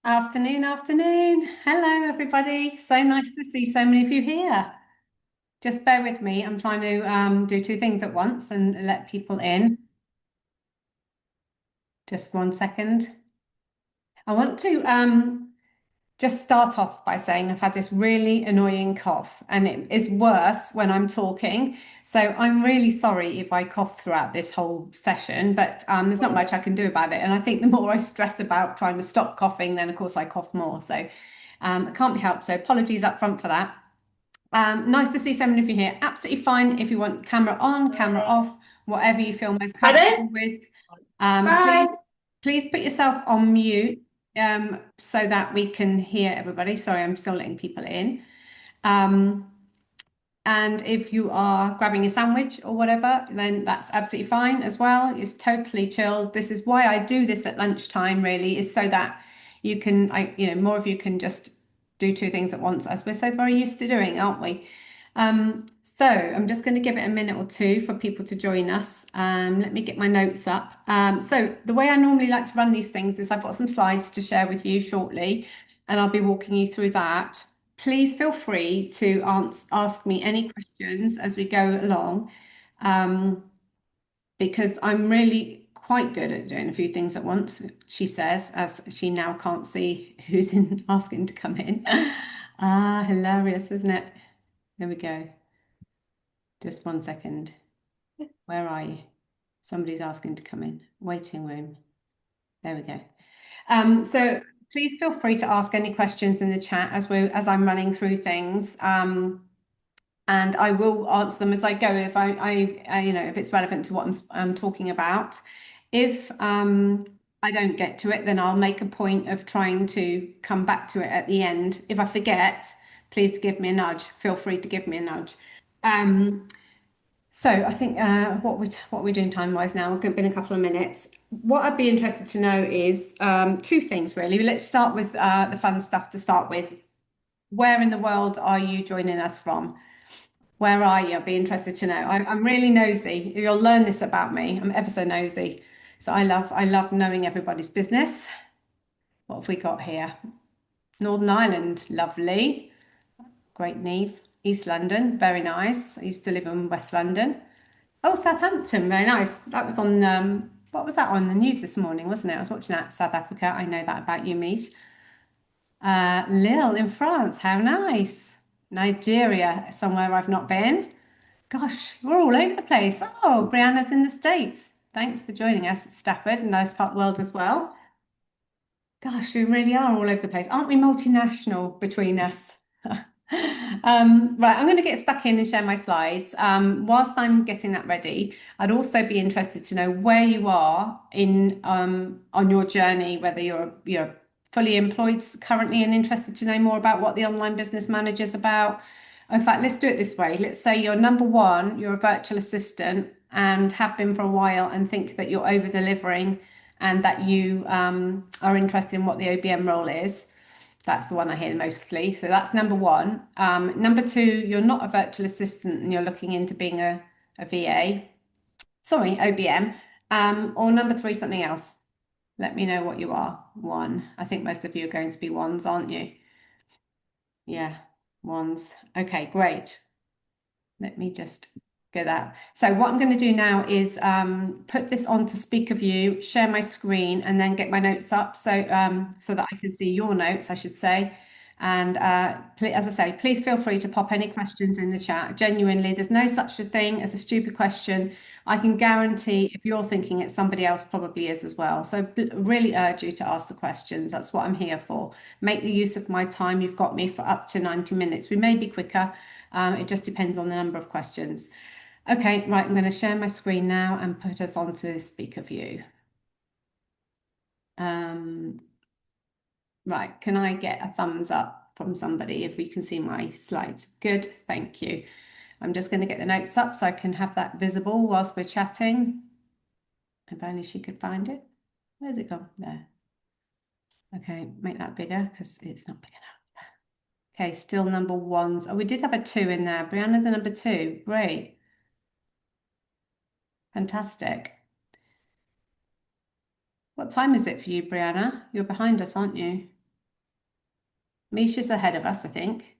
Afternoon, afternoon. Hello, everybody. So nice to see so many of you here. Just bear with me. I'm trying to do two things at once and let people in. Just 1 second. I want to just start off by saying I've had this really annoying cough, and it is worse when I'm talking. So I'm really sorry if I cough throughout this whole session, but there's not much I can do about it. And I think the more I stress about trying to stop coughing, then of course I cough more. So it can't be helped. So apologies up front for that. Nice to see so many of you here. Absolutely fine if you want camera on, camera off, whatever you feel most Pardon? comfortable with. Please, Bye. please put yourself on mute so that we can hear everybody. Sorry, I'm still letting people in. Um, and if you are grabbing a sandwich or whatever, then that's absolutely fine as well. It's totally chilled. This is why I do this at lunchtime, really, is so that more of you can just do two things at once, as we're so very used to doing, aren't we? So I'm just going to give it a minute or two for people to join us. Let me get my notes up. So the way I normally like to run these things is I've got some slides to share with you shortly, and I'll be walking you through that. Please feel free to ask me any questions as we go along, um, because I'm really quite good at doing a few things at once, she says, as she now can't see who's in asking to come in. Ah, hilarious, isn't it? There we go. Just 1 second. Where are you? Somebody's asking to come in. Waiting room. There we go. So please feel free to ask any questions in the chat as I'm running through things. And I will answer them as I go if if it's relevant to what I'm talking about. If I don't get to it, then I'll make a point of trying to come back to it at the end. If I forget, please give me a nudge. Feel free to give me a nudge. Um, so I think what we're doing time-wise now, we've been a couple of minutes. What I'd be interested to know is two things really. Let's start with the fun stuff to start with. Where in the world are you joining us from? Where are you? I'd be interested to know. I'm really nosy. You'll learn this about me. I'm ever so nosy. So I love knowing everybody's business. What have we got here? Northern Ireland, lovely. Great Neve. East London, very nice. I used to live in West London. Oh, Southampton, very nice. That was on what was that on the news this morning, wasn't it? I was watching that, South Africa. I know that about you, Mish. Lille in France, how nice. Nigeria, somewhere I've not been. Gosh, we're all over the place. Oh, Brianna's in the States. Thanks for joining us at Stafford, a nice part of the world as well. Gosh, we really are all over the place. Aren't we multinational between us? Right, I'm going to get stuck in and share my slides. Whilst I'm getting that ready, I'd also be interested to know where you are in on your journey, whether you're fully employed currently and interested to know more about what the online business manager is about. In fact, let's do it this way. Let's say you're number one, you're a virtual assistant and have been for a while and think that you're over delivering and that you are interested in what the OBM role is. That's the one I hear mostly. So that's number one. Number two, you're not a virtual assistant and you're looking into being a VA. Sorry, OBM. Or number three, something else. Let me know what you are. One. I think most of you are going to be ones, aren't you? Yeah, ones. Okay, great. Let me just get that. So what I'm going to do now is put this onto speaker view, share my screen, and then get my notes up so that I can see your notes, I should say. And as I say, please feel free to pop any questions in the chat. Genuinely, there's no such a thing as a stupid question. I can guarantee if you're thinking it, somebody else probably is as well. So really urge you to ask the questions. That's what I'm here for. Make the use of my time. You've got me for up to 90 minutes. We may be quicker. It just depends on the number of questions. Okay, right, I'm going to share my screen now and put us onto speaker view. Um, right, can I get a thumbs up from somebody if we can see my slides? Good, thank you. I'm just going to get the notes up so I can have that visible whilst we're chatting. If only she could find it. Where's it gone? There. Okay, make that bigger because it's not big enough. Okay, still number ones. Oh, we did have a two in there. Brianna's a number two. Great. Fantastic. What time is it for you, Brianna? You're behind us, aren't you? Misha's ahead of us, I think.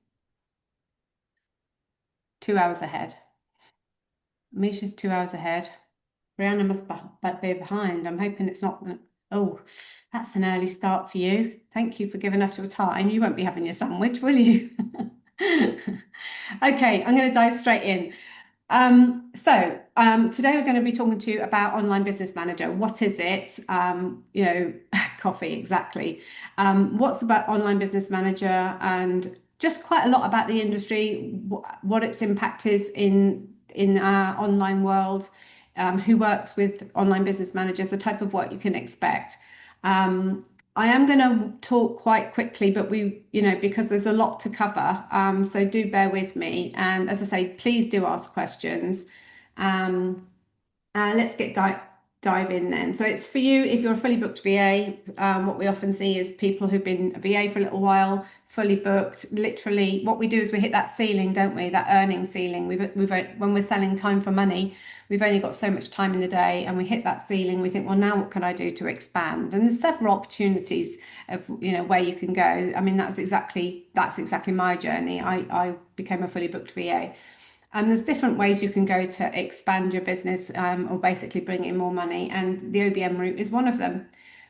2 hours ahead. Misha's 2 hours ahead. Brianna must be behind. I'm hoping it's not. Oh, that's an early start for you. Thank you for giving us your time. You won't be having your sandwich, will you? Okay, I'm going to dive straight in. Today we're going to be talking to you about Online Business Manager. What is it? Coffee, exactly. What's about Online Business Manager and just quite a lot about the industry, what its impact is in our online world, who works with online business managers, the type of work you can expect. I am going to talk quite quickly, but because there's a lot to cover, so do bear with me. And as I say, please do ask questions. Um, let's dive in then. So it's for you if you're a fully booked VA. What we often see is people who've been a VA for a little while, fully booked. Literally, what we do is we hit that ceiling, don't we? That earning ceiling. When we're selling time for money, we've only got so much time in the day, and we hit that ceiling. We think, well, now what can I do to expand? And there's several opportunities of where you can go. I mean, that's exactly my journey. I became a fully booked VA. And there's different ways you can go to expand your business or basically bring in more money. And the OBM route is one of them.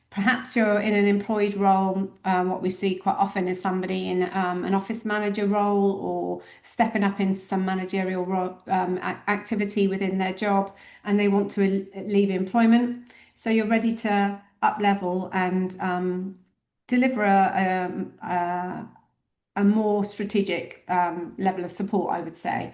Perhaps you're in an employed role. What we see quite often is somebody in an office manager role or stepping up into some managerial role, activity within their job, and they want to leave employment. So you're ready to up level and deliver a more strategic level of support, I would say.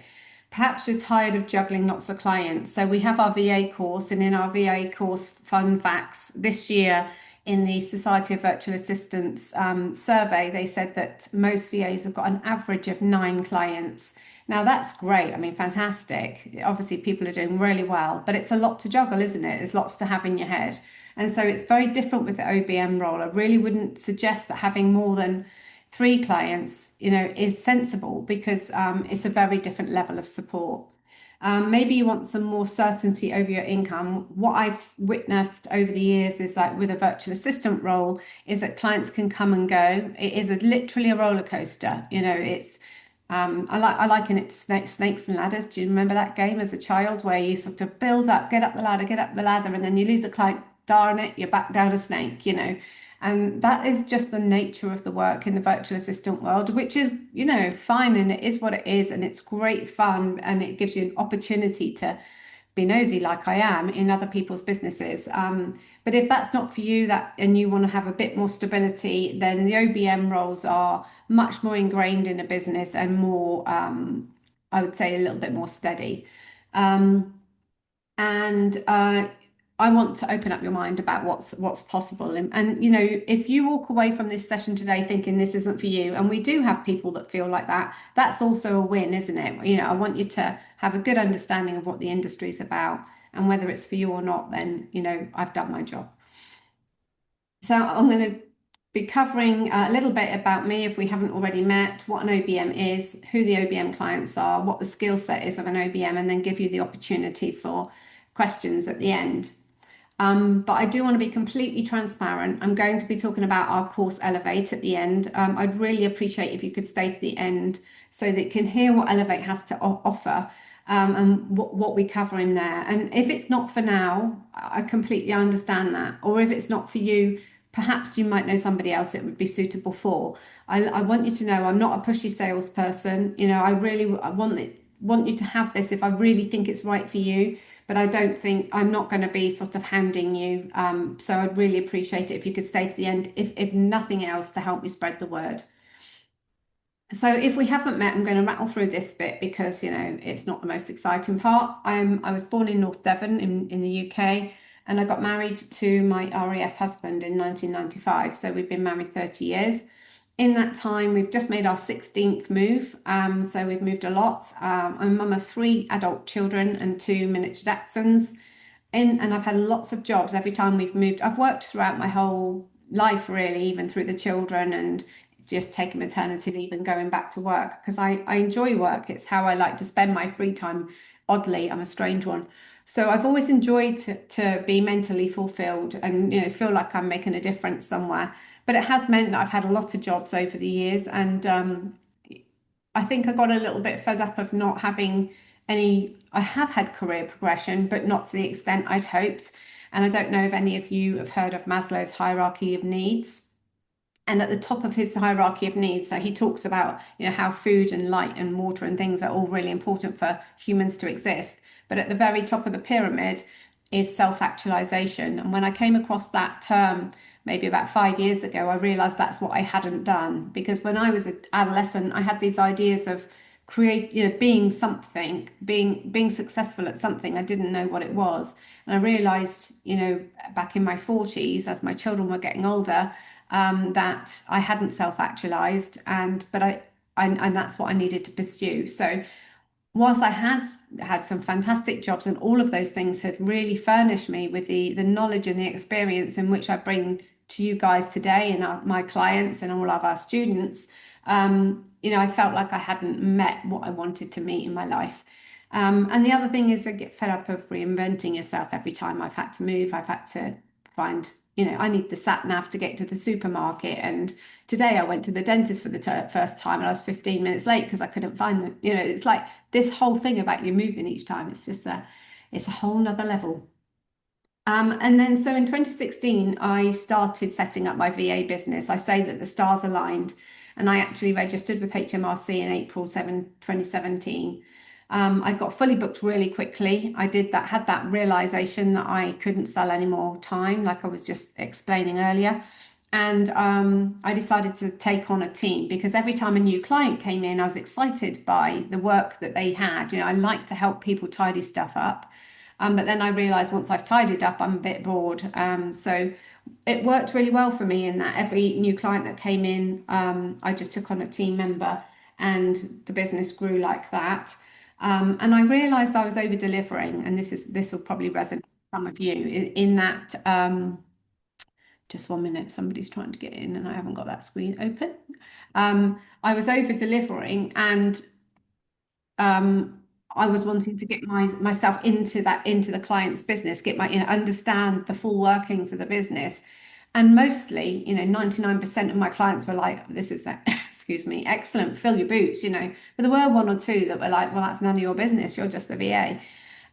Perhaps you're tired of juggling lots of clients. So we have our VA course, and in our VA course, fun facts, this year in the Society of Virtual Assistants survey, they said that most VAs have got an average of 9 clients. Now that's great. I mean, fantastic. Obviously, people are doing really well, but it's a lot to juggle, isn't it? There's lots to have in your head. And so it's very different with the OBM role. I really wouldn't suggest that having more than 3 clients, is sensible because it's a very different level of support. Maybe you want some more certainty over your income. What I've witnessed over the years is that with a virtual assistant role, is that clients can come and go. It is literally a roller coaster. It's I liken it to snakes and ladders. Do you remember that game as a child where you sort of build up, get up the ladder, and then you lose a client, darn it, you're back down a snake. And that is just the nature of the work in the virtual assistant world, which is, fine, and it is what it is, and it's great fun, and it gives you an opportunity to be nosy like I am in other people's businesses. But if that's not for you, and you want to have a bit more stability, then the OBM roles are much more ingrained in a business and more, I would say, a little bit more steady. And I want to open up your mind about what's possible. And if you walk away from this session today thinking this isn't for you, and we do have people that feel like that, that's also a win, isn't it? I want you to have a good understanding of what the industry is about, and whether it's for you or not, then I've done my job. So I'm going to be covering a little bit about me if we haven't already met, what an OBM is, who the OBM clients are, what the skill set is of an OBM, and then give you the opportunity for questions at the end. But I do want to be completely transparent. I'm going to be talking about our course Elevate at the end. I'd really appreciate if you could stay to the end so that you can hear what Elevate has to offer, and what we cover in there. And if it's not for now, I completely understand that. Or if it's not for you, perhaps you might know somebody else it would be suitable for. I want you to know I'm not a pushy salesperson. I want you to have this if I really think it's right for you, but I'm not going to be sort of hounding you. So I'd really appreciate it if you could stay to the end, if nothing else, to help me spread the word. So if we haven't met, I'm going to rattle through this bit because, it's not the most exciting part. I was born in North Devon in the UK, and I got married to my RAF husband in 1995. So we've been married 30 years. In that time, we've just made our 16th move. So we've moved a lot. I'm a mum of 3 adult children and 2 miniature dachshunds. And I've had lots of jobs every time we've moved. I've worked throughout my whole life, really, even through the children and just taking maternity leave and going back to work because I enjoy work. It's how I like to spend my free time. Oddly, I'm a strange one. So I've always enjoyed to be mentally fulfilled and feel like I'm making a difference somewhere. but it has meant that I've had a lot of jobs over the years, and I think I got a little bit fed up of not having any. I have had career progression, but not to the extent I'd hoped. And I don't know if any of you have heard of Maslow's hierarchy of needs. And at the top of his hierarchy of needs, so he talks about, how food and light and water and things are all really important for humans to exist. But at the very top of the pyramid is self-actualization. And when I came across that term, maybe about 5 years ago, I realized that's what I hadn't done. Because when I was an adolescent, I had these ideas of being something, being successful at something. I didn't know what it was. And I realized, back in my 40s, as my children were getting older, that I hadn't self-actualized, and that's what I needed to pursue. So whilst I had some fantastic jobs, and all of those things had really furnished me with the knowledge and the experience in which I bring to you guys today and my clients and all of our students, I felt like I hadn't met what I wanted to meet in my life. And the other thing is, I get fed up of reinventing yourself every time I've had to move. I've had to find, I need the sat nav to get to the supermarket. And today I went to the dentist for the first time, and I was 15 minutes late because I couldn't find them. It's like this whole thing about you moving each time. It's just it's a whole nother level. And then so in 2016, I started setting up my VA business. I say that the stars aligned, and I actually registered with HMRC in April 2017. I got fully booked really quickly. Had that realization that I couldn't sell any more time, like I was just explaining earlier. And I decided to take on a team, because every time a new client came in, I was excited by the work that they had. I like to help people tidy stuff up. But then I realized once I've tidied up, I'm a bit bored. So it worked really well for me in that every new client that came in, I just took on a team member, and the business grew like that. And I realized I was over delivering, and this will probably resonate with some of you in that. Just 1 minute, somebody's trying to get in, and I haven't got that screen open. I was over delivering, and I was wanting to get myself into the client's business, get understand the full workings of the business. And mostly, 99% of my clients were like, this is, excuse me, excellent, fill your boots, But there were one or two that were like, well, that's none of your business, you're just the VA.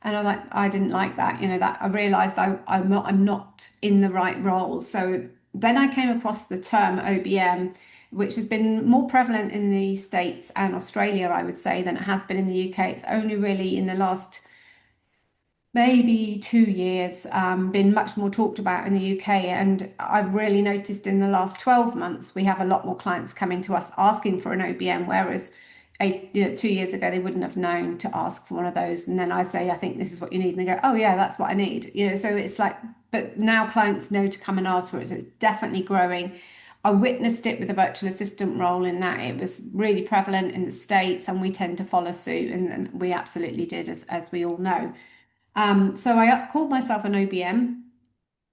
And I didn't like that, that I realized I'm not in the right role. So then I came across the term OBM, which has been more prevalent in the States and Australia, I would say, than it has been in the UK. It's only really in the last maybe 2 years been much more talked about in the UK. And I've really noticed in the last 12 months, we have a lot more clients coming to us asking for an OBM, whereas 2 years ago, they wouldn't have known to ask for one of those. And then I say, I think this is what you need. And they go, oh yeah, that's what I need. So it's like, but now clients know to come and ask for it. So it's definitely growing. I witnessed it with a virtual assistant role, in that it was really prevalent in the States, and we tend to follow suit, and we absolutely did, as we all know. So I called myself an OBM.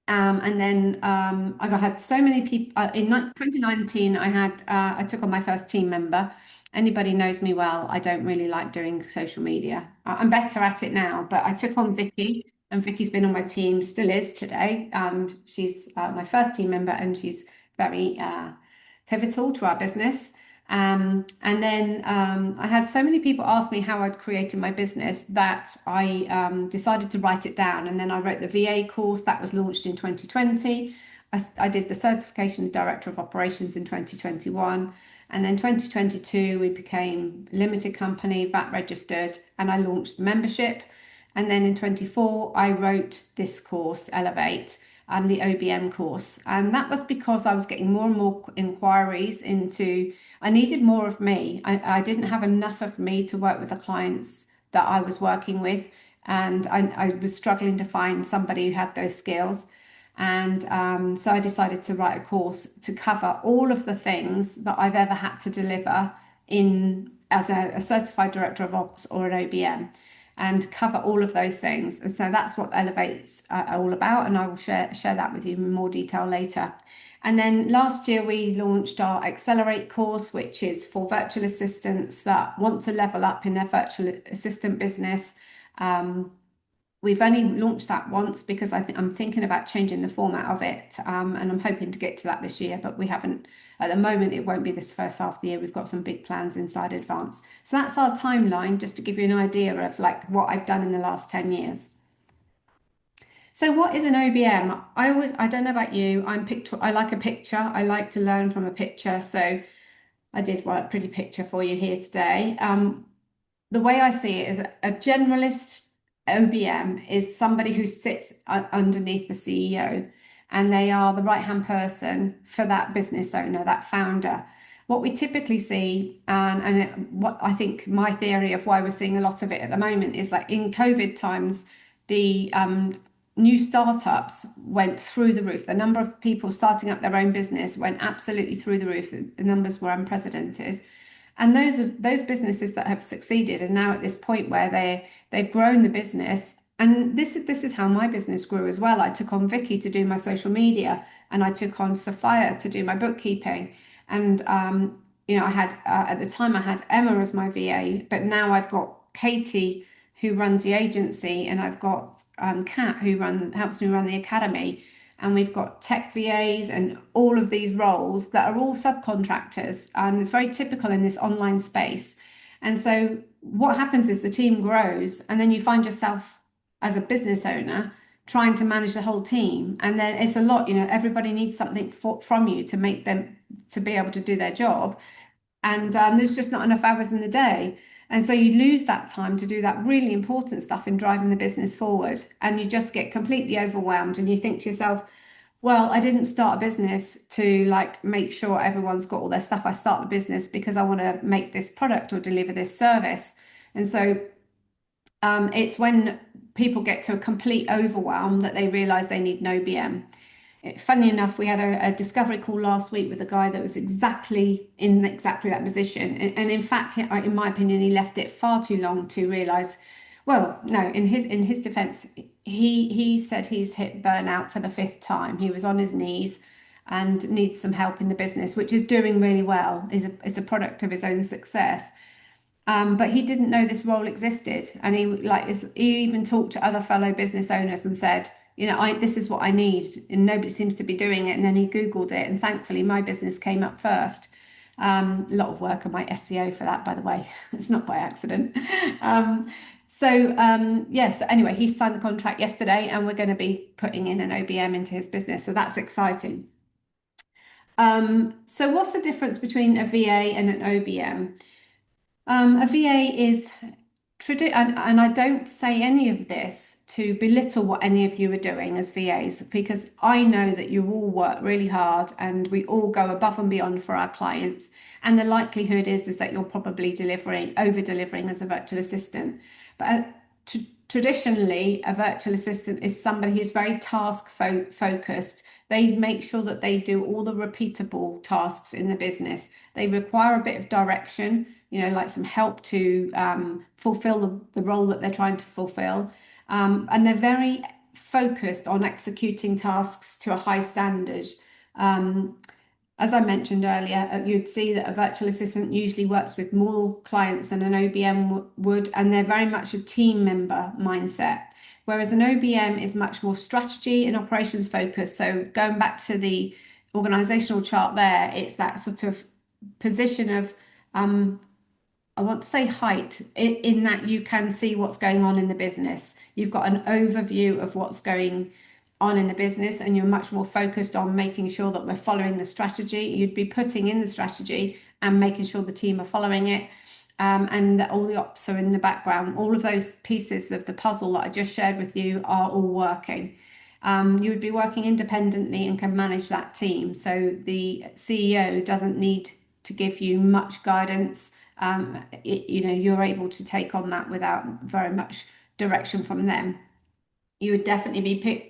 And then I had so many people. In 2019, I took on my first team member. Anybody knows me well, I don't really like doing social media. I'm better at it now, but I took on Vicky, and Vicky's been on my team, still is today. She's my first team member, and she's very pivotal to our business. And then I had so many people ask me how I'd created my business that I decided to write it down. And then I wrote the VA course that was launched in 2020. I did the certification of Director of Operations in 2021. And then 2022, we became a limited company, VAT registered, and I launched the membership. And then in 24, I wrote this course, Elevate, the OBM course. And that was because I was getting more and more inquiries into, I needed more of me. I didn't have enough of me to work with the clients that I was working with. And I was struggling to find somebody who had those skills. And so I decided to write a course to cover all of the things that I've ever had to deliver as a certified director of ops or an OBM, and cover all of those things. And so that's what Elevate's all about, and I will share that with you in more detail later. And then last year we launched our Accelerate course, which is for virtual assistants that want to level up in their virtual assistant business. We've only launched that once because I'm thinking about changing the format of it, and I'm hoping to get to that this year, but we haven't at the moment. It won't be this first half of the year. We've got some big plans inside advance. So that's our timeline, just to give you an idea of like what I've done in the last 10 years. So what is an OBM? I don't know about you. I like a picture. I like to learn from a picture. So I did write a pretty picture for you here today. The way I see it is a generalist OBM is somebody who sits underneath the CEO, and they are the right-hand person for that business owner, that founder. What we typically see, what I think my theory of why we're seeing a lot of it at the moment is like in COVID times, the new startups went through the roof. The number of people starting up their own business went absolutely through the roof. The numbers were unprecedented. And those businesses that have succeeded are now at this point where they've grown the business. And this is how my business grew as well. I took on Vicky to do my social media, and I took on Sophia to do my bookkeeping. And I had at the time I had Emma as my VA, but now I've got Katie who runs the agency, and I've got Kat who helps me run the academy. And we've got tech VAs and all of these roles that are all subcontractors. And it's very typical in this online space. And so what happens is the team grows, and then you find yourself as a business owner trying to manage the whole team. And then it's a lot, everybody needs something from you to make them to be able to do their job. And there's just not enough hours in the day. And so you lose that time to do that really important stuff in driving the business forward. And you just get completely overwhelmed, and you think to yourself, well, I didn't start a business to like make sure everyone's got all their stuff. I start the business because I want to make this product or deliver this service. And so it's when people get to a complete overwhelm that they realize they need an OBM. Funny enough, we had a discovery call last week with a guy that was exactly that position. And in fact, in my opinion, he left it far too long to realize. Well, no, in his defense, he said he's hit burnout for the 5th time. He was on his knees and needs some help in the business, which is doing really well, is a product of his own success. But he didn't know this role existed, and he even talked to other fellow business owners and said, this is what I need, and nobody seems to be doing it. And then he Googled it, and thankfully my business came up first. A lot of work on my SEO for that, by the way. It's not by accident. So anyway, he signed the contract yesterday, and we're going to be putting in an OBM into his business. So that's exciting. So what's the difference between a VA and an OBM? A VA is and I don't say any of this to belittle what any of you are doing as VAs, because I know that you all work really hard and we all go above and beyond for our clients. And the likelihood is that you're probably over delivering as a virtual assistant. But traditionally, a virtual assistant is somebody who's very task focused. They make sure that they do all the repeatable tasks in the business. They require a bit of direction, like some help to fulfill the role that they're trying to fulfill. And they're very focused on executing tasks to a high standard. As I mentioned earlier, you'd see that a virtual assistant usually works with more clients than an OBM would, and they're very much a team member mindset. Whereas an OBM is much more strategy and operations focused. So going back to the organizational chart there, it's that sort of position of, I want to say height, in that you can see what's going on in the business. You've got an overview of what's going on in the business, and you're much more focused on making sure that we're following the strategy. You'd be putting in the strategy and making sure the team are following it, and that all the ops are in the background. All of those pieces of the puzzle that I just shared with you are all working. You would be working independently and can manage that team. So the CEO doesn't need to give you much guidance. You're able to take on that without very much direction from them. You would definitely be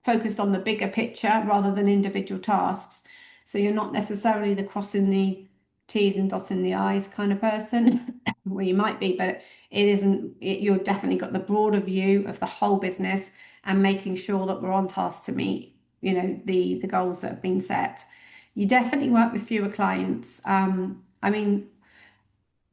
focused on the bigger picture rather than individual tasks. So you're not necessarily the crossing the T's and dotting the I's kind of person. Well, you might be, but it isn't. You're definitely got the broader view of the whole business and making sure that we're on task to meet, the goals that have been set. You definitely work with fewer clients. The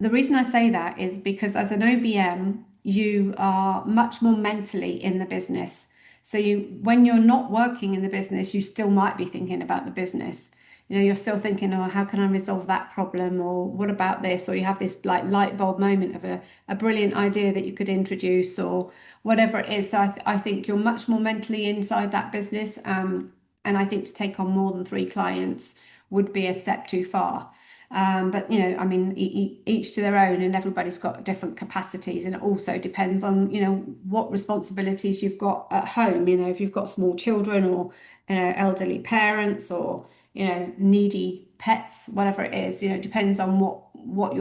reason I say that is because as an OBM, you are much more mentally in the business. So when you're not working in the business, you still might be thinking about the business. You're still thinking, oh, how can I resolve that problem? Or what about this? Or you have this like light bulb moment of a brilliant idea that you could introduce or whatever it is. So I think you're much more mentally inside that business. And I think to take on more than 3 clients would be a step too far. But I mean, each to their own, and everybody's got different capacities, and it also depends on, what responsibilities you've got at home. If you've got small children or, elderly parents or, needy pets, whatever it is, it depends on what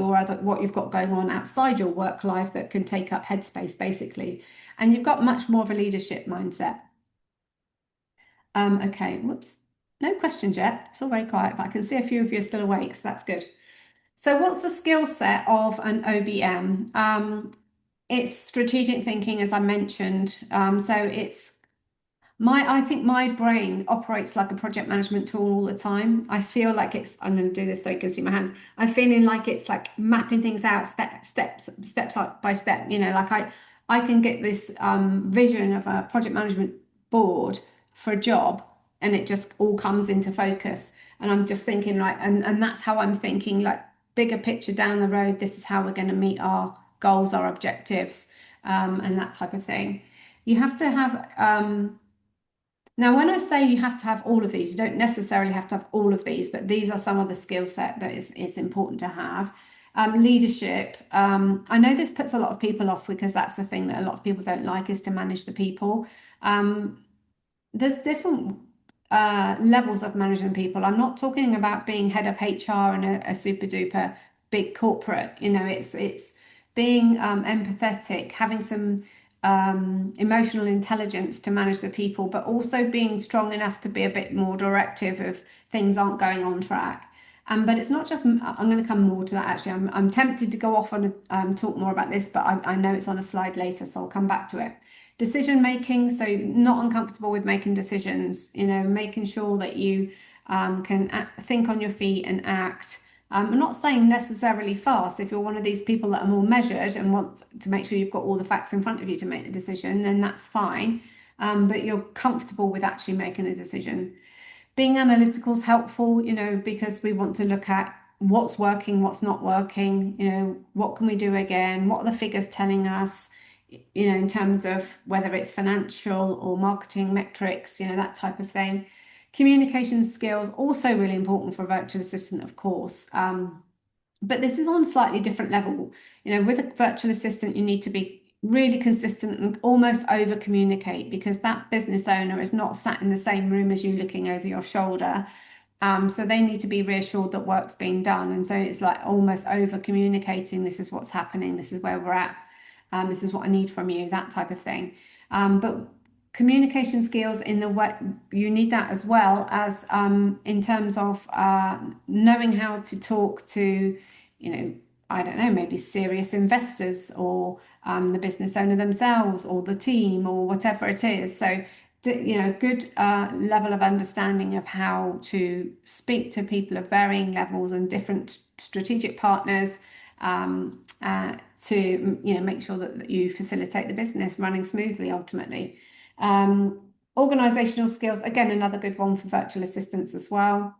you've got going on outside your work life that can take up headspace, basically. And you've got much more of a leadership mindset. Okay, whoops. No questions yet. It's all very quiet, but I can see a few of you are still awake, so that's good. So what's the skill set of an OBM? It's strategic thinking, as I mentioned. So I think my brain operates like a project management tool all the time. I feel like I'm going to do this so you can see my hands. I'm feeling like it's like mapping things out steps by step. Like I can get this vision of a project management board for a job, and it just all comes into focus. And I'm just thinking like, and that's how I'm thinking, like bigger picture down the road. This is how we're going to meet our goals, our objectives, and that type of thing. You have to have now, when I say you have to have all of these, you don't necessarily have to have all of these, but these are some of the skill set that is important to have. Leadership. I know this puts a lot of people off because that's the thing that a lot of people don't like, is to manage the people. There's different levels of managing people. I'm not talking about being head of HR in a super duper big corporate. It's being empathetic, having some emotional intelligence to manage the people, but also being strong enough to be a bit more directive if things aren't going on track. But it's not just, I'm going to come more to that actually. I'm tempted to go off on talk more about this, but I know it's on a slide later, so I'll come back to it. Decision making, so not uncomfortable with making decisions, making sure that you can think on your feet and act. I'm not saying necessarily fast. If you're one of these people that are more measured and want to make sure you've got all the facts in front of you to make the decision, then that's fine. But you're comfortable with actually making a decision. Being analytical is helpful, because we want to look at what's working, what's not working, what can we do again, what are the figures telling us, in terms of whether it's financial or marketing metrics, that type of thing. Communication skills, also really important for a virtual assistant, of course. But this is on a slightly different level. With a virtual assistant, you need to be really consistent and almost over communicate, because that business owner is not sat in the same room as you looking over your shoulder. So they need to be reassured that work's being done. And so it's like almost over communicating. This is what's happening. This is where we're at. This is what I need from you, that type of thing. But communication skills in the way you need that as well as in terms of knowing how to talk to, I don't know, maybe serious investors or the business owner themselves or the team or whatever it is. So, good level of understanding of how to speak to people of varying levels and different strategic partners to make sure that you facilitate the business running smoothly ultimately. Organizational skills, again, another good one for virtual assistants as well.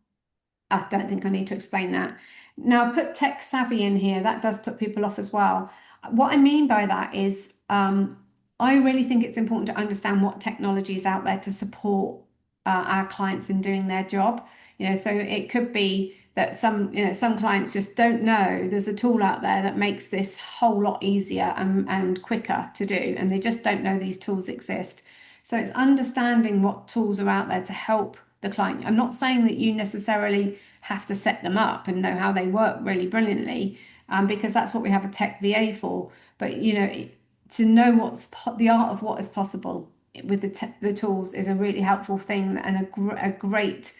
I don't think I need to explain that. Now, put tech savvy in here. That does put people off as well. What I mean by that is I really think it's important to understand what technology is out there to support our clients in doing their job. So it could be that some clients just don't know there's a tool out there that makes this whole lot easier and quicker to do, and they just don't know these tools exist. So it's understanding what tools are out there to help the client. I'm not saying that you necessarily have to set them up and know how they work really brilliantly, because that's what we have a tech VA for. But to know what's the art of what is possible with the tools is a really helpful thing, and a great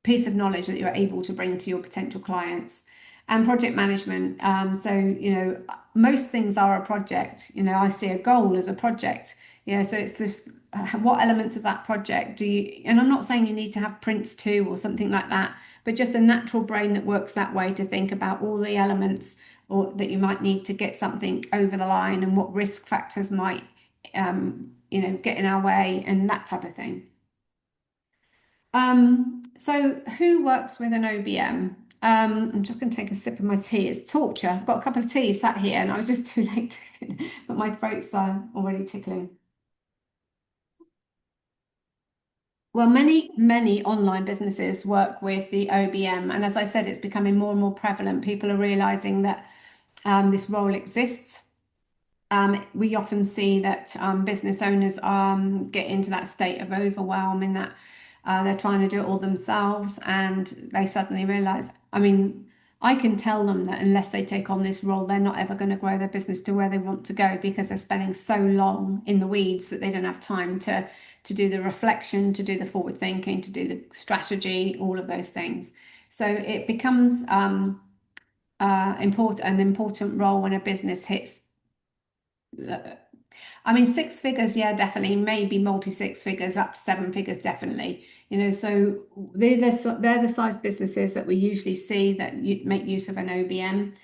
piece of knowledge that you're able to bring to your potential clients. And project management. So most things are a project. I see a goal as a project. So it's this, what elements of that project do you, and I'm not saying you need to have Prince 2 or something like that, but just a natural brain that works that way to think about all the elements or that you might need to get something over the line, and what risk factors might get in our way, and that type of thing. So who works with an OBM? I'm just going to take a sip of my tea. It's torture. I've got a cup of tea sat here and I was just too late but my throat's already tickling. Well, many online businesses work with the OBM, and as I said, it's becoming more and more prevalent. People are realizing that this role exists. We often see that business owners get into that state of overwhelm, in that they're trying to do it all themselves, and they suddenly realize, I mean, I can tell them that unless they take on this role, they're not ever going to grow their business to where they want to go, because they're spending so long in the weeds that they don't have time to do the reflection, to do the forward thinking, to do the strategy, all of those things. So it becomes an important role when a business hits. I mean, six figures, yeah, definitely. Maybe multi six figures, up to seven figures, definitely. So they're the size businesses that we usually see that make use of an OBM.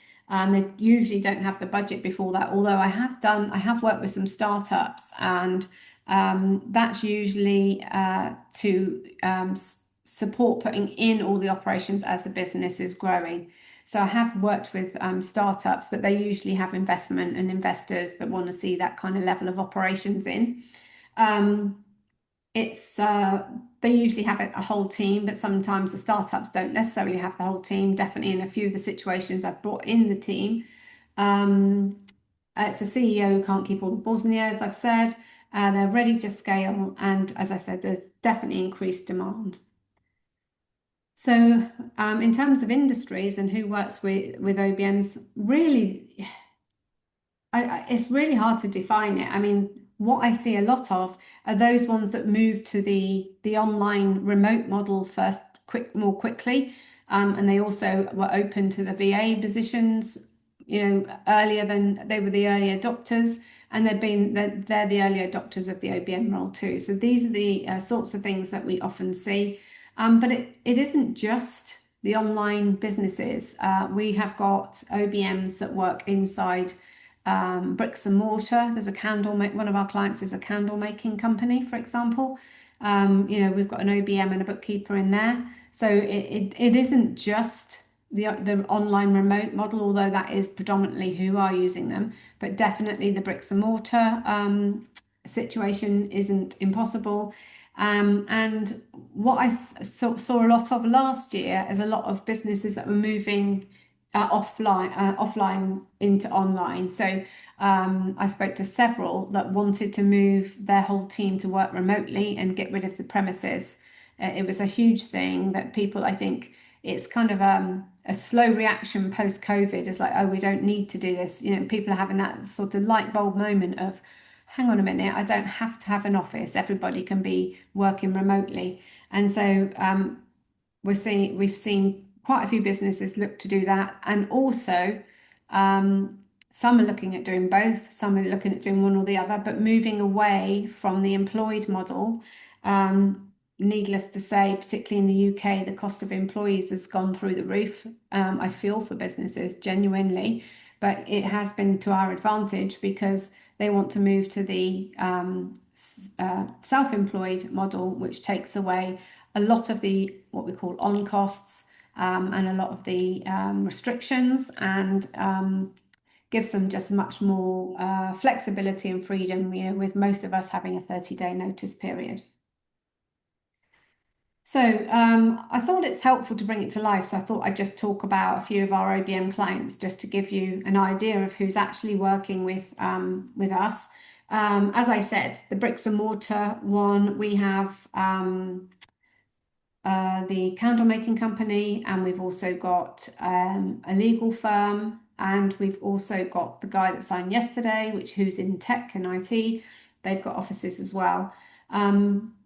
They usually don't have the budget before that. Although I have worked with some startups, and that's usually to support putting in all the operations as the business is growing. So I have worked with startups, but they usually have investment and investors that want to see that kind of level of operations in. They usually have a whole team, but sometimes the startups don't necessarily have the whole team. Definitely in a few of the situations I've brought in the team. It's a CEO who can't keep all the balls in the air, as I've said. They're ready to scale, and as I said, there's definitely increased demand. So in terms of industries and who works with OBMs, really, it's really hard to define it. I mean, what I see a lot of are those ones that move to the online remote model first, more quickly, and they also were open to the VA positions, earlier than they were the early adopters, and they're the early adopters of the OBM role too. So these are the sorts of things that we often see. But it isn't just the online businesses. We have got OBMs that work inside bricks and mortar. There's one of our clients is a candle making company, for example. We've got an OBM and a bookkeeper in there. So it isn't just the online remote model, although that is predominantly who are using them, but definitely the bricks and mortar situation isn't impossible. And what I saw a lot of last year is a lot of businesses that were moving offline into online. So I spoke to several that wanted to move their whole team to work remotely and get rid of the premises. It was a huge thing that people, I think it's kind of a slow reaction post-COVID. It's like, oh, we don't need to do this. People are having that sort of light bulb moment of, hang on a minute, I don't have to have an office. Everybody can be working remotely. And so we've seen quite a few businesses look to do that. And also some are looking at doing both, some are looking at doing one or the other, but moving away from the employed model. Needless to say, particularly in the UK, the cost of employees has gone through the roof. I feel for businesses genuinely, but it has been to our advantage because they want to move to the self-employed model, which takes away a lot of the what we call on costs and a lot of the restrictions, and gives them just much more flexibility and freedom, with most of us having a 30-day notice period. So I thought it's helpful to bring it to life. So I thought I'd just talk about a few of our OBM clients just to give you an idea of who's actually working with us. As I said, the bricks and mortar one, we have the candle making company, and we've also got a legal firm, and we've also got the guy that signed yesterday, who's in tech and IT. They've got offices as well.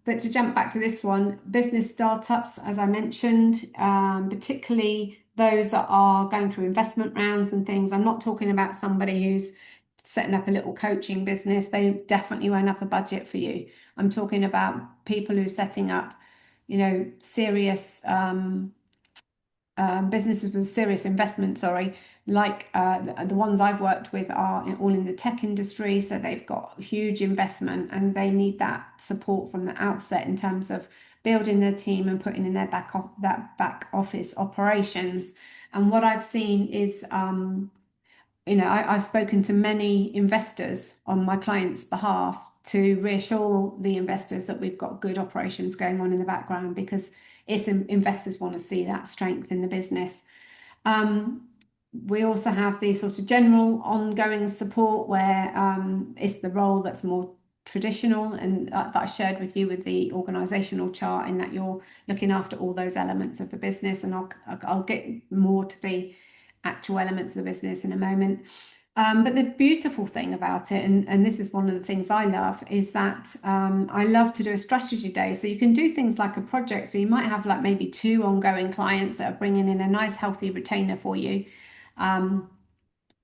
But to jump back to this one, business startups, as I mentioned, particularly those that are going through investment rounds and things. I'm not talking about somebody who's setting up a little coaching business. They definitely won't have the budget for you. I'm talking about people who are setting up, serious businesses with serious investment, sorry, like the ones I've worked with are all in the tech industry, so they've got huge investment and they need that support from the outset in terms of building their team and putting in their back office operations. And what I've seen is, I've spoken to many investors on my clients' behalf to reassure the investors that we've got good operations going on in the background, because investors want to see that strength in the business. We also have the sort of general ongoing support where it's the role that's more traditional and that I shared with you with the organizational chart, in that you're looking after all those elements of the business, and I'll get more to the actual elements of the business in a moment. But the beautiful thing about it, and this is one of the things I love, is that I love to do a strategy day. So you can do things like a project. So you might have like maybe 2 ongoing clients that are bringing in a nice healthy retainer for you. And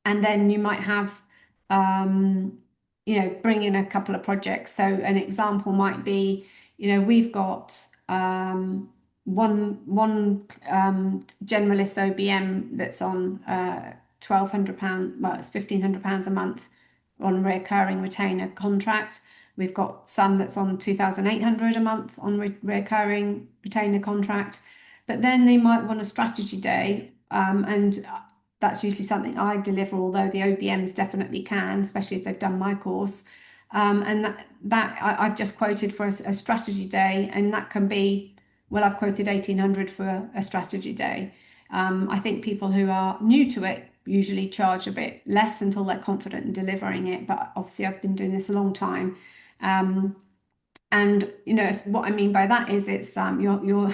then you might have, bring in a couple of projects. So an example might be, we've got one generalist OBM that's on £1,200, well, it's £1,500 a month on recurring retainer contract. We've got some that's on 2,800 a month on recurring retainer contract. But then they might want a strategy day, and that's usually something I deliver, although the OBMs definitely can, especially if they've done my course. And I've just quoted for a strategy day, and that can be, well, I've quoted 1,800 for a strategy day. I think people who are new to it usually charge a bit less until they're confident in delivering it. But obviously I've been doing this a long time. And what I mean by that is it's you're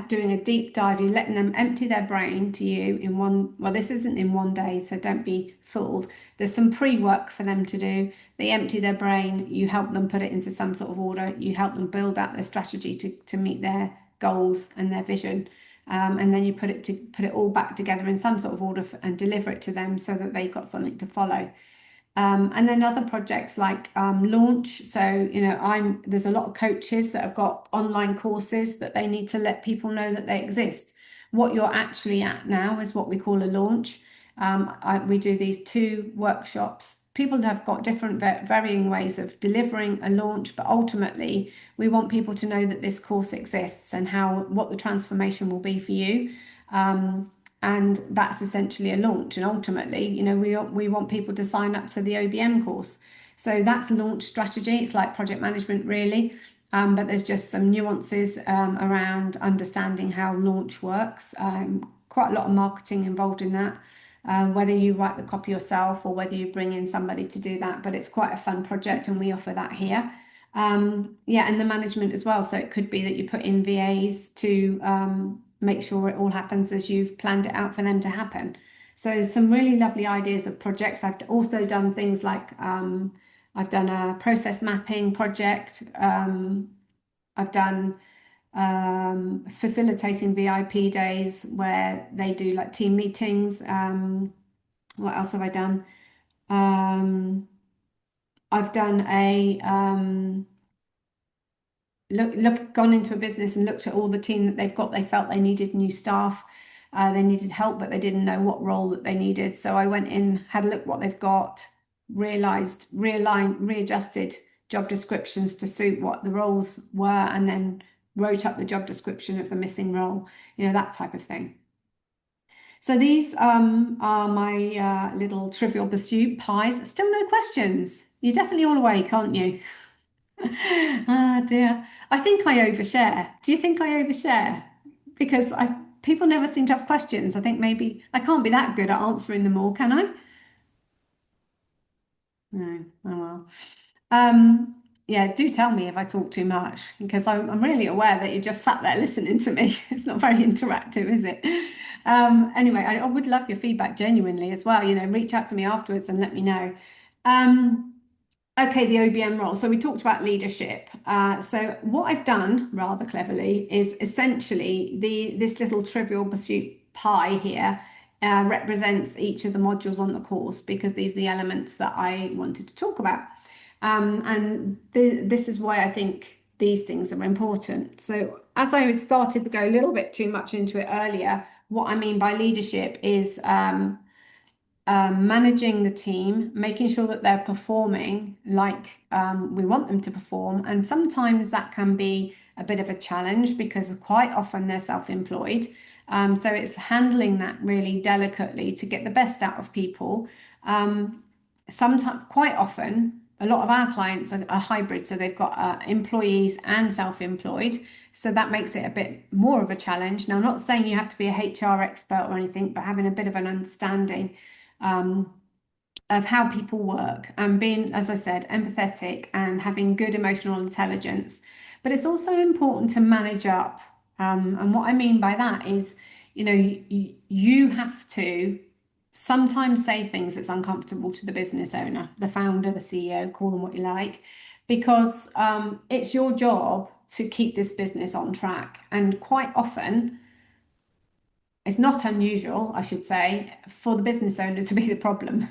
doing a deep dive. You're letting them empty their brain to you in one. Well, this isn't in one day, so don't be fooled. There's some pre-work for them to do. They empty their brain. You help them put it into some sort of order. You help them build out their strategy to meet their goals and their vision. And then you put it all back together in some sort of order and deliver it to them so that they've got something to follow. And then other projects like launch. So, there's a lot of coaches that have got online courses that they need to let people know that they exist. What you're actually at now is what we call a launch. We do these 2 workshops. People have got different varying ways of delivering a launch, but ultimately we want people to know that this course exists and what the transformation will be for you. And that's essentially a launch. And ultimately, we want people to sign up to the OBM course. So that's launch strategy. It's like project management, really. But there's just some nuances around understanding how launch works. Quite a lot of marketing involved in that, whether you write the copy yourself or whether you bring in somebody to do that. But it's quite a fun project, and we offer that here. And the management as well. So it could be that you put in VAs to make sure it all happens as you've planned it out for them to happen. So some really lovely ideas of projects. I've also done things like I've done a process mapping project. I've done facilitating VIP days where they do like team meetings. What else have I done? I've done a gone into a business and looked at all the team that they've got. They felt they needed new staff. They needed help, but they didn't know what role that they needed. So I went in, had a look what they've got, readjusted job descriptions to suit what the roles were, and then wrote up the job description of the missing role, that type of thing. So these are my little Trivial Pursuit pies. Still no questions. You're definitely all awake, aren't you? Ah, dear. I think I overshare. Do you think I overshare? Because people never seem to have questions. I think maybe I can't be that good at answering them all, can I? No. Oh well. Yeah, do tell me if I talk too much, because I'm really aware that you're just sat there listening to me. It's not very interactive, is it? Anyway, I would love your feedback genuinely as well. Reach out to me afterwards and let me know. Okay, the OBM role. So we talked about leadership. So what I've done rather cleverly is essentially this little Trivial Pursuit pie here represents each of the modules on the course, because these are the elements that I wanted to talk about. And this is why I think these things are important. So as I started to go a little bit too much into it earlier, what I mean by leadership is managing the team, making sure that they're performing like we want them to perform. And sometimes that can be a bit of a challenge because quite often they're self-employed. So it's handling that really delicately to get the best out of people. Sometimes, quite often, a lot of our clients are hybrid, so they've got employees and self-employed. So that makes it a bit more of a challenge. Now, I'm not saying you have to be a HR expert or anything, but having a bit of an understanding of how people work and being, as I said, empathetic and having good emotional intelligence. But it's also important to manage up. And what I mean by that is, you have to sometimes say things that's uncomfortable to the business owner, the founder, the CEO, call them what you like, because it's your job to keep this business on track. And quite often, it's not unusual, I should say, for the business owner to be the problem.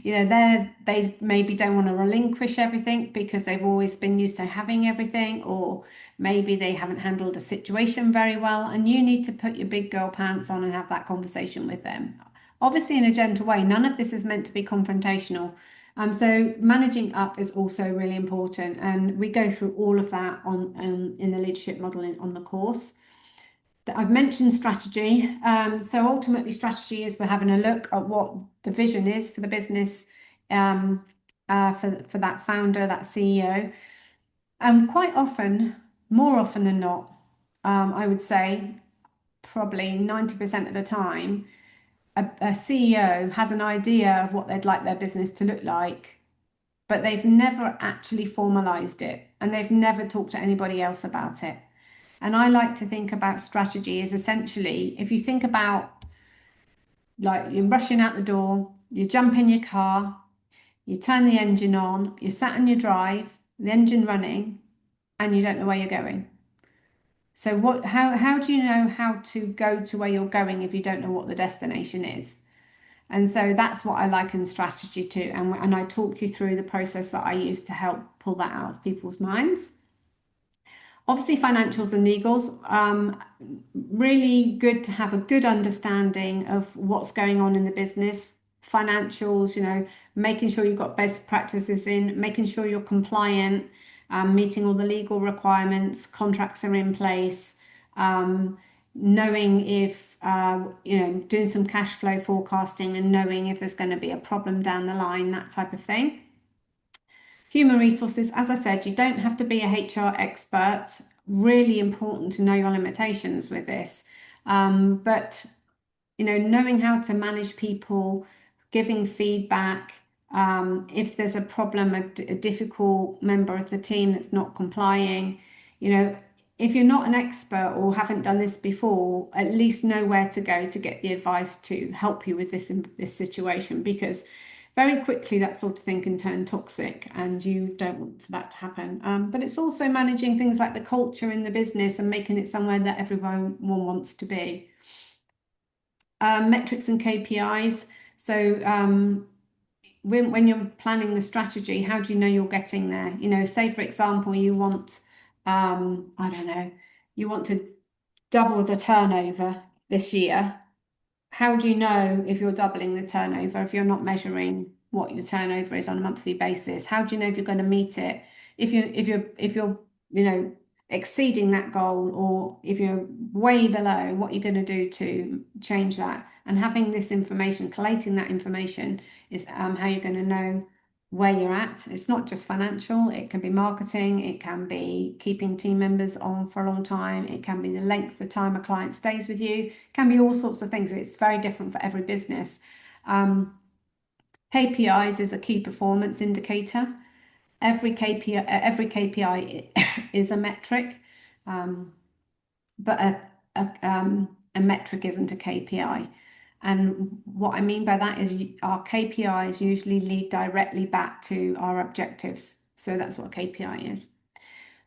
They maybe don't want to relinquish everything because they've always been used to having everything, or maybe they haven't handled a situation very well, and you need to put your big girl pants on and have that conversation with them. Obviously, in a gentle way. None of this is meant to be confrontational. So managing up is also really important, and we go through all of that on in the leadership modeling on the course. I've mentioned strategy. So ultimately, strategy is we're having a look at what the vision is for the business, for that founder, that CEO. And quite often, more often than not, I would say probably 90% of the time, a CEO has an idea of what they'd like their business to look like, but they've never actually formalized it and they've never talked to anybody else about it. And I like to think about strategy as essentially, if you think about like you're rushing out the door, you jump in your car, you turn the engine on, you're sat in your drive, the engine running, and you don't know where you're going. So how do you know how to go to where you're going if you don't know what the destination is? And so that's what I liken strategy to. And I talk you through the process that I use to help pull that out of people's minds. Obviously, financials and legals, really good to have a good understanding of what's going on in the business. Financials, making sure you've got best practices in, making sure you're compliant, meeting all the legal requirements, contracts are in place, knowing if, doing some cash flow forecasting and knowing if there's going to be a problem down the line, that type of thing. Human resources, as I said, you don't have to be a HR expert. Really important to know your limitations with this. But, knowing how to manage people, giving feedback, if there's a problem, a difficult member of the team that's not complying, if you're not an expert or haven't done this before, at least know where to go to get the advice to help you with this situation, because very quickly that sort of thing can turn toxic and you don't want for that to happen. But it's also managing things like the culture in the business and making it somewhere that everyone wants to be. Metrics and KPIs. So when you're planning the strategy, how do you know you're getting there? Say for example, you want, I don't know, you want to double the turnover this year. How do you know if you're doubling the turnover if you're not measuring what your turnover is on a monthly basis? How do you know if you're going to meet it? If you're exceeding that goal, or if you're way below, what you're going to do to change that? And having this information, collating that information is how you're going to know where you're at. It's not just financial, it can be marketing, it can be keeping team members on for a long time, it can be the length of time a client stays with you, it can be all sorts of things. It's very different for every business. KPIs is a key performance indicator. Every KPI is a metric, but a metric isn't a KPI. And what I mean by that is our KPIs usually lead directly back to our objectives. So that's what a KPI is.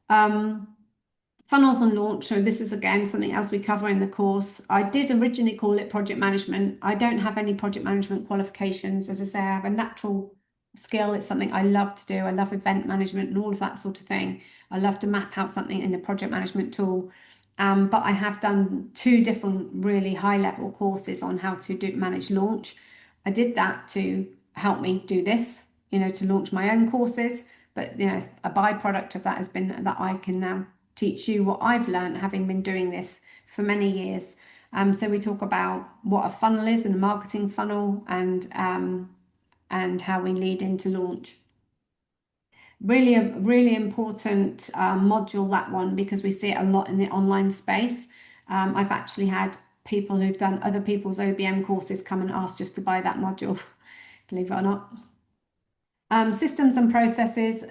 Funnels and launch. So this is again something else we cover in the course. I did originally call it project management. I don't have any project management qualifications. As I say, I have a natural skill. It's something I love to do. I love event management and all of that sort of thing. I love to map out something in a project management tool. But I have done two different really high level courses on how to manage launch. I did that to help me do this, to launch my own courses. But a byproduct of that has been that I can now teach you what I've learned having been doing this for many years. So we talk about what a funnel is and a marketing funnel, and how we lead into launch. Really, a really important module, that one, because we see it a lot in the online space. I've actually had people who've done other people's OBM courses come and ask just to buy that module, believe it or not. Systems and processes.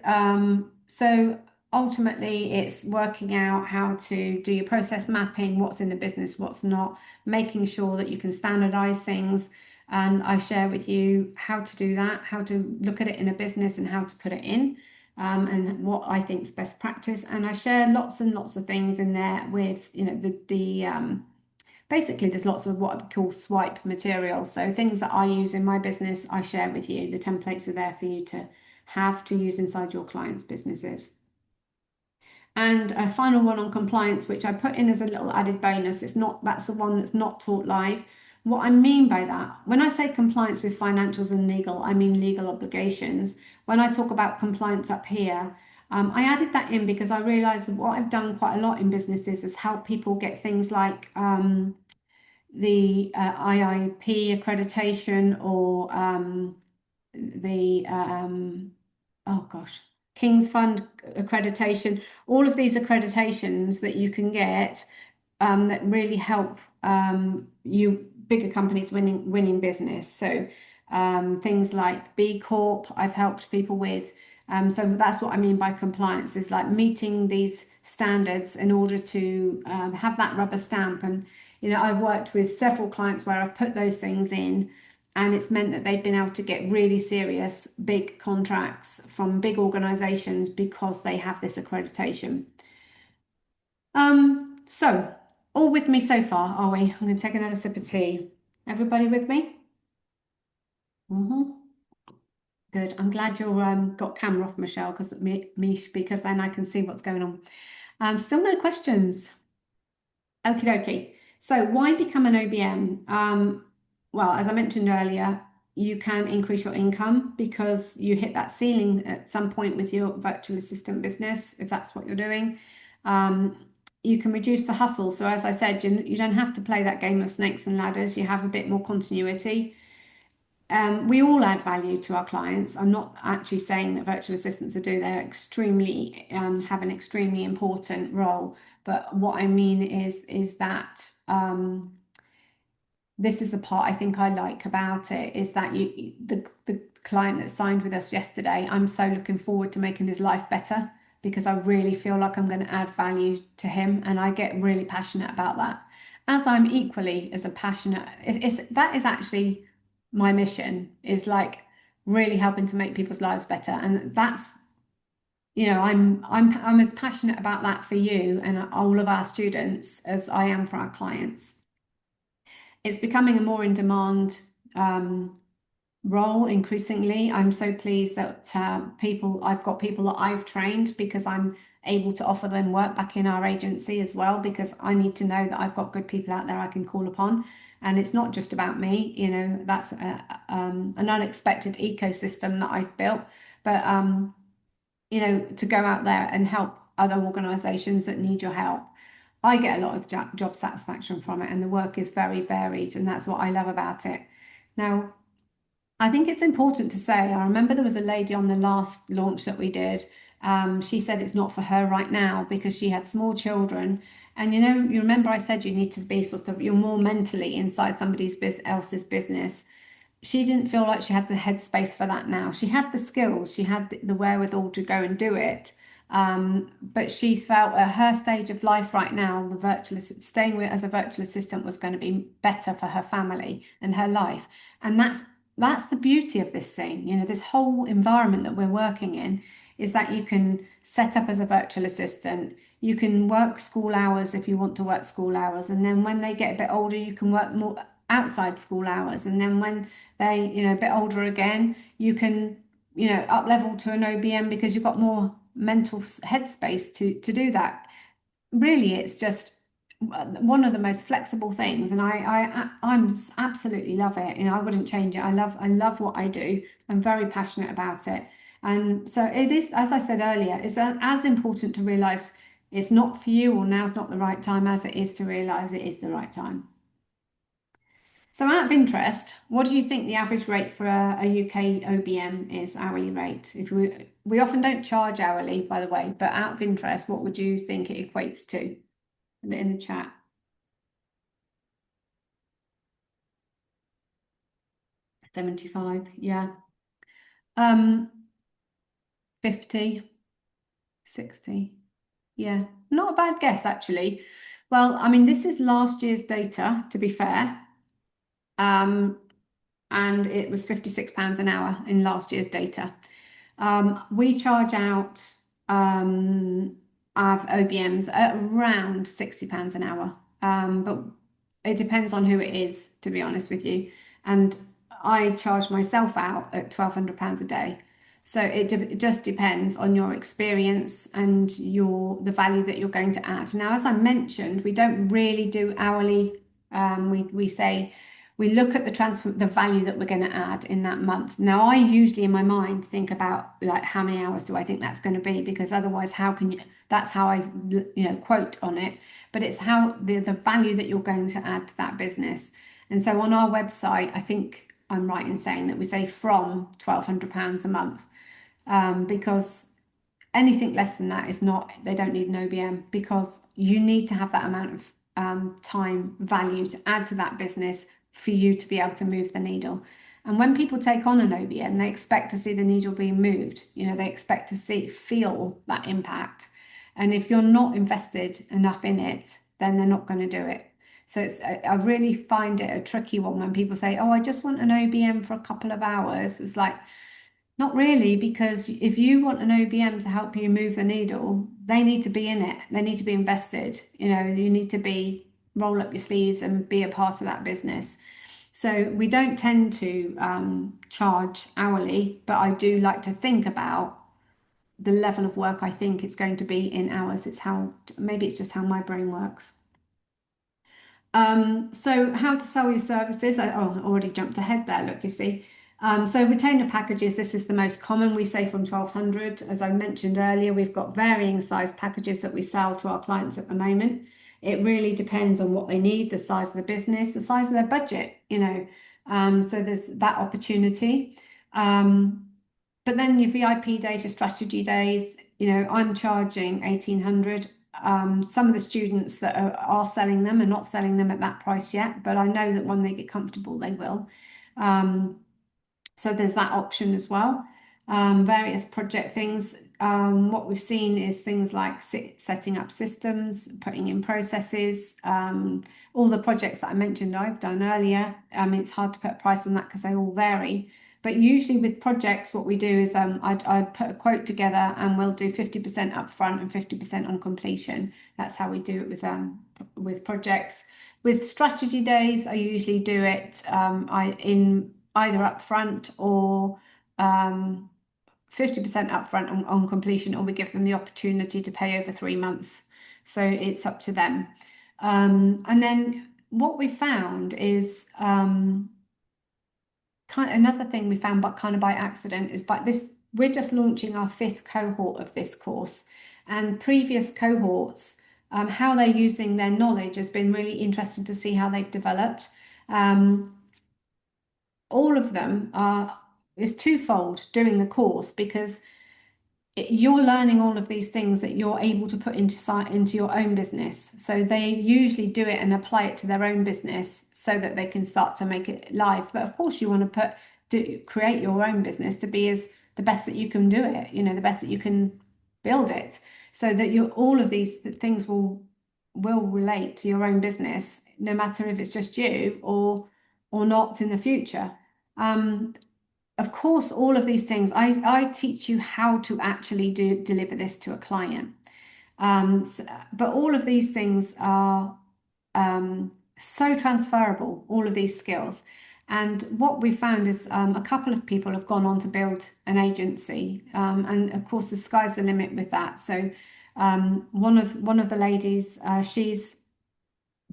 So ultimately, it's working out how to do your process mapping, what's in the business, what's not, making sure that you can standardize things. And I share with you how to do that, how to look at it in a business and how to put it in, and what I think is best practice. And I share lots and lots of things in there with, basically there's lots of what I call swipe material. So things that I use in my business, I share with you. The templates are there for you to have to use inside your clients' businesses. And a final one on compliance, which I put in as a little added bonus. That's the one that's not taught live. What I mean by that, when I say compliance with financials and legal, I mean legal obligations. When I talk about compliance up here, I added that in because I realized that what I've done quite a lot in businesses is help people get things like the IIP accreditation, or the oh gosh, King's Fund accreditation, all of these accreditations that you can get, that really help you bigger companies winning business. So things like B Corp, I've helped people with. So that's what I mean by compliance, is like meeting these standards in order to have that rubber stamp. And I've worked with several clients where I've put those things in, and it's meant that they've been able to get really serious big contracts from big organizations because they have this accreditation. So all with me so far, are we? I'm going to take another sip of tea. Everybody with me? Good. I'm glad you're got camera off, Michelle, because then I can see what's going on. Still no questions. Okie dokie. So why become an OBM? Well, as I mentioned earlier, you can increase your income because you hit that ceiling at some point with your virtual assistant business, if that's what you're doing. You can reduce the hustle. So as I said, you don't have to play that game of snakes and ladders. You have a bit more continuity. We all add value to our clients. I'm not actually saying that virtual assistants are do. They're extremely have an extremely important role. But what I mean is that this is the part I think I like about it, is that the client that signed with us yesterday, I'm so looking forward to making his life better, because I really feel like I'm going to add value to him, and I get really passionate about that. As I'm equally as a passionate, that is actually my mission, is like really helping to make people's lives better. And that's, I'm as passionate about that for you and all of our students as I am for our clients. It's becoming a more in demand role increasingly. I'm so pleased that I've got people that I've trained, because I'm able to offer them work back in our agency as well, because I need to know that I've got good people out there I can call upon. And it's not just about me, that's an unexpected ecosystem that I've built. But to go out there and help other organizations that need your help. I get a lot of job satisfaction from it, and the work is very varied, and that's what I love about it. Now, I think it's important to say, I remember there was a lady on the last launch that we did. She said it's not for her right now because she had small children. And you remember I said you need to be you're more mentally inside somebody else's business. She didn't feel like she had the headspace for that now. She had the skills, she had the wherewithal to go and do it. But she felt at her stage of life right now, staying as a virtual assistant was going to be better for her family and her life. And that's the beauty of this thing. This whole environment that we're working in is that you can set up as a virtual assistant. You can work school hours if you want to work school hours. And then when they get a bit older, you can work more outside school hours. And then when they, a bit older again, you can, up level to an OBM because you've got more mental headspace to do that. Really, it's just one of the most flexible things, and I'm absolutely love it. I wouldn't change it. I love what I do. I'm very passionate about it, and so it is. As I said earlier, it's as important to realize it's not for you or now's not the right time as it is to realize it is the right time. So, out of interest, what do you think the average rate for a UK OBM is, hourly rate? If we often don't charge hourly, by the way, but out of interest, what would you think it equates to? Put it in the chat. 75, yeah. 50, 60. Yeah, not a bad guess actually. Well, I mean, this is last year's data, to be fair. Um, and it was £56 an hour in last year's data. We charge out our OBMs at around £60 an hour, but it depends on who it is, to be honest with you. And I charge myself out at £1,200 a day. So it just depends on your experience and the value that you're going to add. Now, as I mentioned, we don't really do hourly. We say we look at the value that we're going to add in that month. Now, I usually in my mind think about like how many hours do I think that's going to be, because otherwise how can you, that's how I quote on it, but it's how the value that you're going to add to that business. And so on our website, I think I'm right in saying that we say from £1,200 a month, because anything less than that is not, they don't need an OBM, because you need to have that amount of time value to add to that business for you to be able to move the needle. And when people take on an OBM, they expect to see the needle being moved. They expect to feel that impact. And if you're not invested enough in it, then they're not going to do it. So I really find it a tricky one when people say, oh, I just want an OBM for a couple of hours. It's like, not really, because if you want an OBM to help you move the needle, they need to be in it. They need to be invested. You need to roll up your sleeves and be a part of that business. So we don't tend to charge hourly, but I do like to think about the level of work I think it's going to be in hours. Maybe it's just how my brain works. So how to sell your services. I already jumped ahead there, look, you see. So retainer packages, this is the most common. We say from 1,200. As I mentioned earlier, we've got varying size packages that we sell to our clients at the moment. It really depends on what they need, the size of the business, the size of their budget, so there's that opportunity. But then your VIP days, your strategy days, I'm charging 1,800. Some of the students that are selling them are not selling them at that price yet, but I know that when they get comfortable, they will. So there's that option as well. Various project things. What we've seen is things like setting up systems, putting in processes. All the projects that I mentioned I've done earlier. It's hard to put a price on that because they all vary. But usually with projects, what we do is I'd put a quote together and we'll do 50% upfront and 50% on completion. That's how we do it with projects. With strategy days, I usually do it in either upfront or 50% upfront on completion, or we give them the opportunity to pay over 3 months. So it's up to them. And then what we found is another thing we found, but kind of by accident, is we're just launching our 5th cohort of this course, and previous cohorts, how they're using their knowledge has been really interesting to see how they've developed. All of them is twofold doing the course, because you're learning all of these things that you're able to put into your own business. So they usually do it and apply it to their own business so that they can start to make it live. But of course, you want to create your own business to be the best that you can do it, the best that you can build it, so that all of these things will relate to your own business, no matter if it's just you or not in the future. Of course, all of these things, I teach you how to actually deliver this to a client. But all of these things are so transferable, all of these skills. And what we found is a couple of people have gone on to build an agency. And of course, the sky's the limit with that. So one of the ladies, she's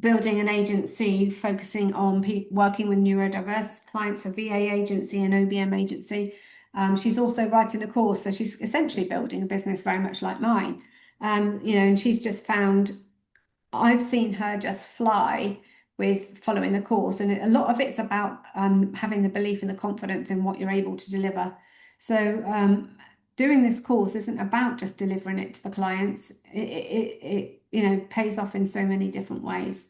building an agency focusing on working with neurodiverse clients, a VA agency and OBM agency. She's also writing a course, so she's essentially building a business very much like mine. And she's just found, I've seen her just fly with following the course, and a lot of it's about having the belief and the confidence in what you're able to deliver. So doing this course isn't about just delivering it to the clients. It pays off in so many different ways.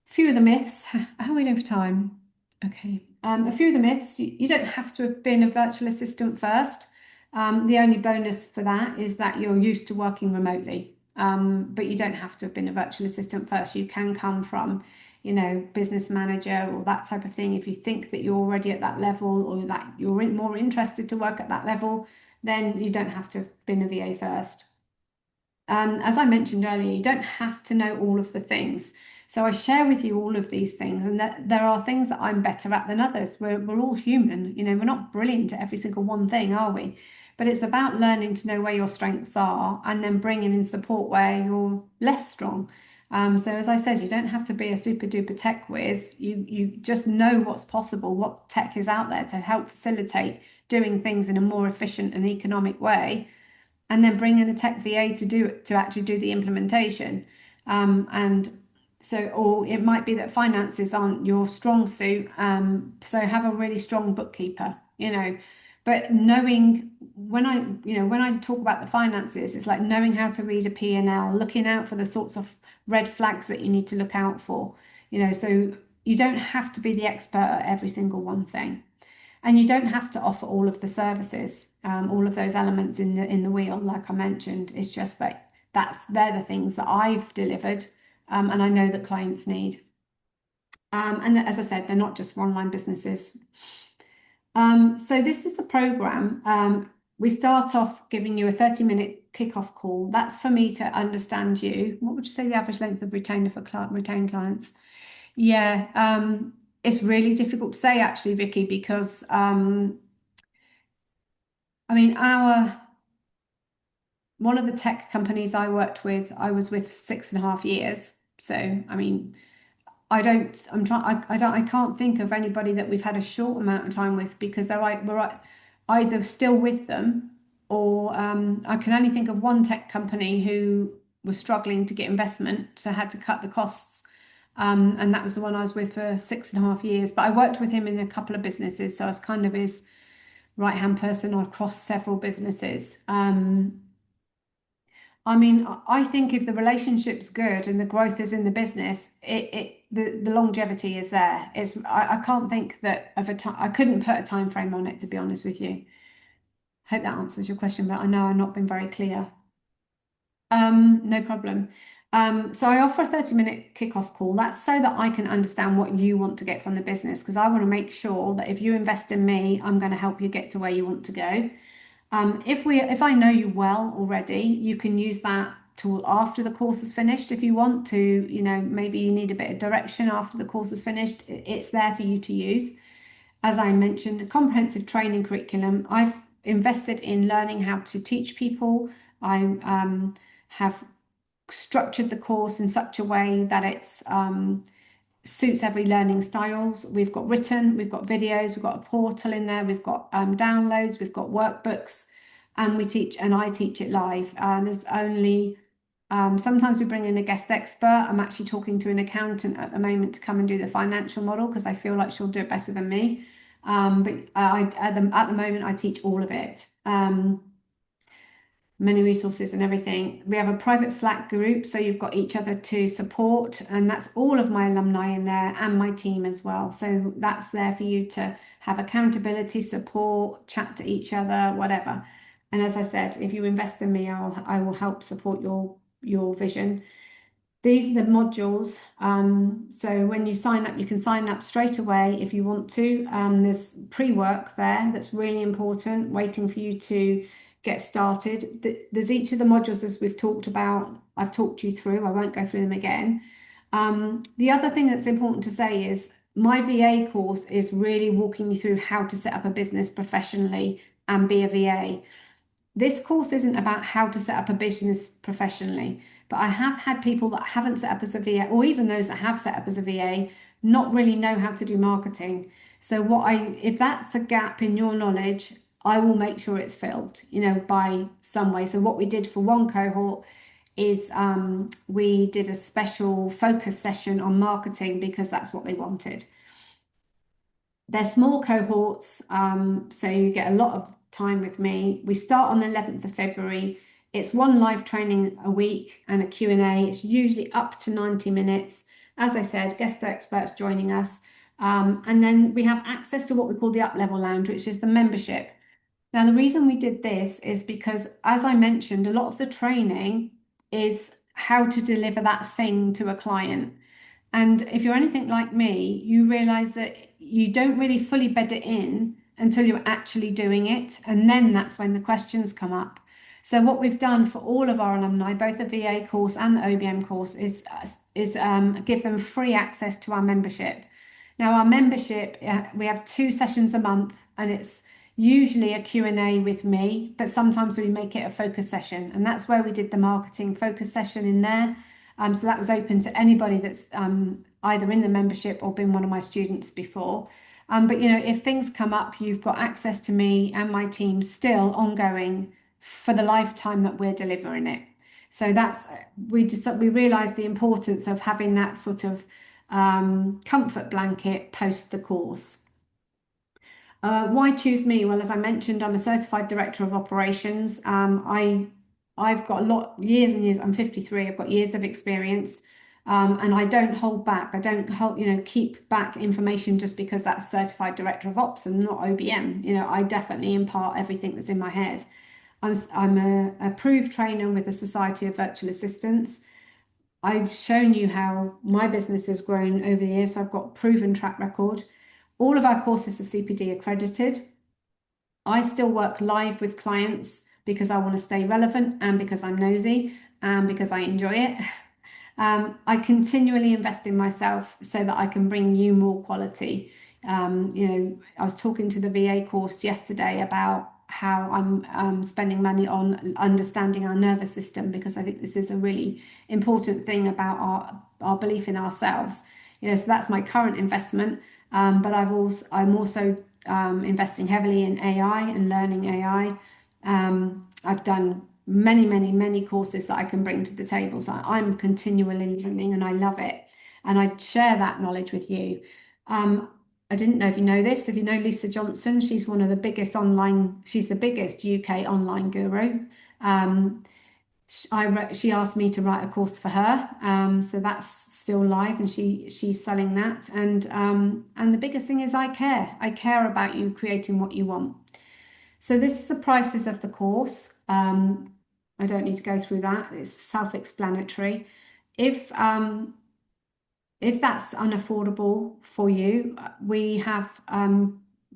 A few of the myths. How are we doing for time? Okay. A few of the myths. You don't have to have been a virtual assistant first. The only bonus for that is that you're used to working remotely. But you don't have to have been a virtual assistant first. You can come from, business manager or that type of thing. If you think that you're already at that level or that you're more interested to work at that level, then you don't have to have been a VA first. As I mentioned earlier, you don't have to know all of the things. So I share with you all of these things, and that there are things that I'm better at than others. We're all human, we're not brilliant at every single one thing, are we? But it's about learning to know where your strengths are and then bringing in support where you're less strong. So as I said, you don't have to be a super duper tech whiz. You just know what's possible, what tech is out there to help facilitate doing things in a more efficient and economic way, and then bring in a tech VA to actually do the implementation. Or it might be that finances aren't your strong suit. So have a really strong bookkeeper, But knowing when I talk about the finances, it's like knowing how to read a P&L, looking out for the sorts of red flags that you need to look out for, so you don't have to be the expert at every single one thing. And you don't have to offer all of the services, all of those elements in the wheel, like I mentioned. It's just that they're the things that I've delivered, and I know that clients need. And as I said, they're not just one-line businesses. So this is the program. We start off giving you a 30-minute kickoff call. That's for me to understand you. What would you say the average length of retainer for retained clients? Yeah, it's really difficult to say actually, Vicky, because one of the tech companies I worked with, I was with 6.5 years. So, I can't think of anybody that we've had a short amount of time with, because we're either still with them, or I can only think of one tech company who was struggling to get investment, so had to cut the costs. And that was the one I was with for 6.5 years. But I worked with him in a couple of businesses, so I was kind of his right-hand person across several businesses. I think if the relationship's good and the growth is in the business, the longevity is there. I can't think that of a time. I couldn't put a time frame on it, to be honest with you. Hope that answers your question, but I know I've not been very clear. No problem. So I offer a 30-minute kickoff call. That's so that I can understand what you want to get from the business, because I want to make sure that if you invest in me, I'm going to help you get to where you want to go. If I know you well already, you can use that tool after the course is finished. If you want to, maybe you need a bit of direction after the course is finished, it's there for you to use. As I mentioned, a comprehensive training curriculum. I've invested in learning how to teach people. I have structured the course in such a way that it's suits every learning styles. We've got written, we've got videos, we've got a portal in there, we've got downloads, we've got workbooks, and I teach it live. There's only sometimes we bring in a guest expert. I'm actually talking to an accountant at the moment to come and do the financial model, because I feel like she'll do it better than me. But at the moment I teach all of it. Many resources and everything. We have a private Slack group, so you've got each other to support, and that's all of my alumni in there and my team as well. So that's there for you to have accountability, support, chat to each other, whatever. And as I said, if you invest in me, I will help support your vision. These are the modules. So when you sign up, you can sign up straight away if you want to. There's pre-work there that's really important, waiting for you to get started. There's each of the modules, as we've talked about, I've talked you through. I won't go through them again. The other thing that's important to say is my VA course is really walking you through how to set up a business professionally and be a VA. This course isn't about how to set up a business professionally, but I have had people that haven't set up as a VA, or even those that have set up as a VA, not really know how to do marketing. So if that's a gap in your knowledge, I will make sure it's filled, by some way. So what we did for one cohort is we did a special focus session on marketing because that's what they wanted. They're small cohorts, so you get a lot of time with me. We start on the 11th of February. It's one live training a week and a Q&A. It's usually up to 90 minutes. As I said, guest experts joining us. And then we have access to what we call the Up Level Lounge, which is the membership. Now, the reason we did this is because, as I mentioned, a lot of the training is how to deliver that thing to a client. And if you're anything like me, you realize that you don't really fully bed it in until you're actually doing it. And then that's when the questions come up. So what we've done for all of our alumni, both the VA course and the OBM course, is give them free access to our membership. Now, our membership, we have 2 sessions a month, and it's usually a Q&A with me, but sometimes we make it a focus session. And that's where we did the marketing focus session in there. So that was open to anybody that's either in the membership or been one of my students before. But if things come up, you've got access to me and my team still ongoing for the lifetime that we're delivering it. So we realised the importance of having that sort of comfort blanket post the course. Why choose me? Well, as I mentioned, I'm a certified director of operations. I've got years and years. I'm 53. I've got years of experience, and I don't hold back. I don't keep back information just because that's certified director of ops and not OBM. I definitely impart everything that's in my head. I'm a approved trainer with the Society of Virtual Assistants. I've shown you how my business has grown over the years. So I've got proven track record. All of our courses are CPD accredited. I still work live with clients because I want to stay relevant and because I'm nosy and because I enjoy it. I continually invest in myself so that I can bring you more quality. I was talking to the VA course yesterday about how I'm spending money on understanding our nervous system, because I think this is a really important thing about our belief in ourselves. So that's my current investment. But I'm also investing heavily in AI and learning AI. I've done many courses that I can bring to the table. So I'm continually learning and I love it. And I share that knowledge with you. I didn't know if you know this. If you know Lisa Johnson, she's one of the biggest she's the biggest UK online guru. She asked me to write a course for her, so that's still live, and she's selling that. And the biggest thing is I care about you creating what you want. So this is the prices of the course. I don't need to go through that. It's self-explanatory. If that's unaffordable for you, we have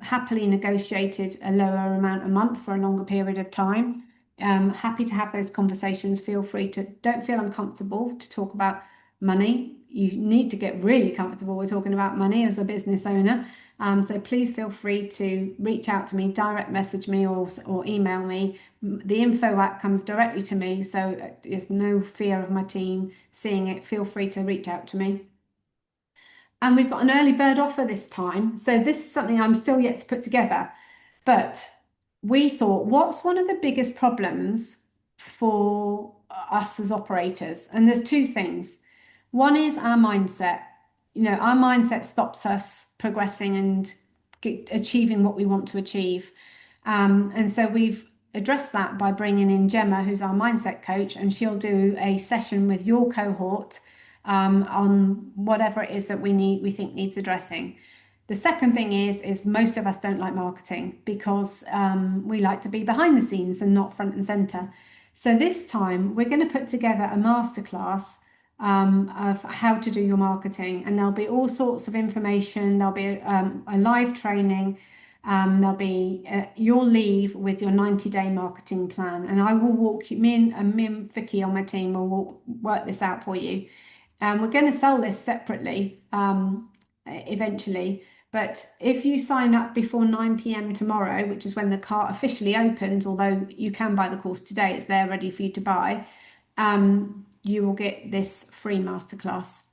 happily negotiated a lower amount a month for a longer period of time. Happy to have those conversations. Don't feel uncomfortable to talk about money. You need to get really comfortable with talking about money as a business owner. So please feel free to reach out to me, direct message me or email me. The info app comes directly to me, so there's no fear of my team seeing it. Feel free to reach out to me. And we've got an early bird offer this time. So this is something I'm still yet to put together. But we thought, what's one of the biggest problems for us as operators? And there's 2 things. One is our mindset. Our mindset stops us progressing and achieving what we want to achieve. And so we've addressed that by bringing in Gemma, who's our mindset coach, and she'll do a session with your cohort on whatever it is that we think needs addressing. The second thing is most of us don't like marketing because we like to be behind the scenes and not front and center. So this time we're going to put together a masterclass of how to do your marketing, and there'll be all sorts of information. There'll be a live training. There'll be you'll leave with your 90-day marketing plan, and I will walk you. Me and Vicky on my team will work this out for you. We're going to sell this separately eventually, but if you sign up before 9 p.m. tomorrow, which is when the cart officially opens, although you can buy the course today, it's there ready for you to buy, you will get this free masterclass.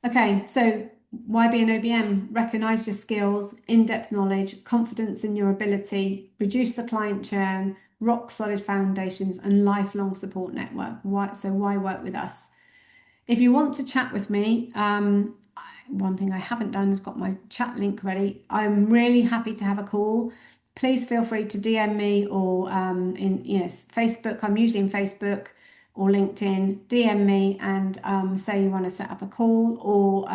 Okay, so why be an OBM? Recognize your skills, in-depth knowledge, confidence in your ability, reduce the client churn, rock solid foundations, and lifelong support network. Why work with us? If you want to chat with me, one thing I haven't done is got my chat link ready. I'm really happy to have a call. Please feel free to DM me or in Facebook. I'm usually in Facebook or LinkedIn. DM me and say you want to set up a call or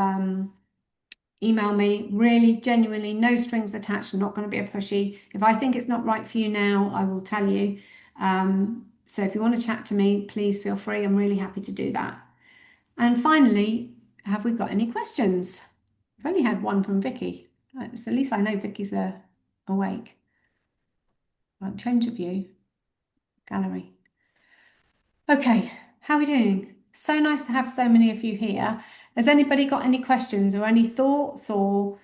email me. Really, genuinely, no strings attached. I'm not going to be a pushy. If I think it's not right for you now, I will tell you. So if you want to chat to me, please feel free. I'm really happy to do that. And finally, have we got any questions? I've only had one from Vicky. So at least I know Vicky's awake. Right, change of view, gallery. Okay, how are we doing? So nice to have so many of you here. Has anybody got any questions or any thoughts, or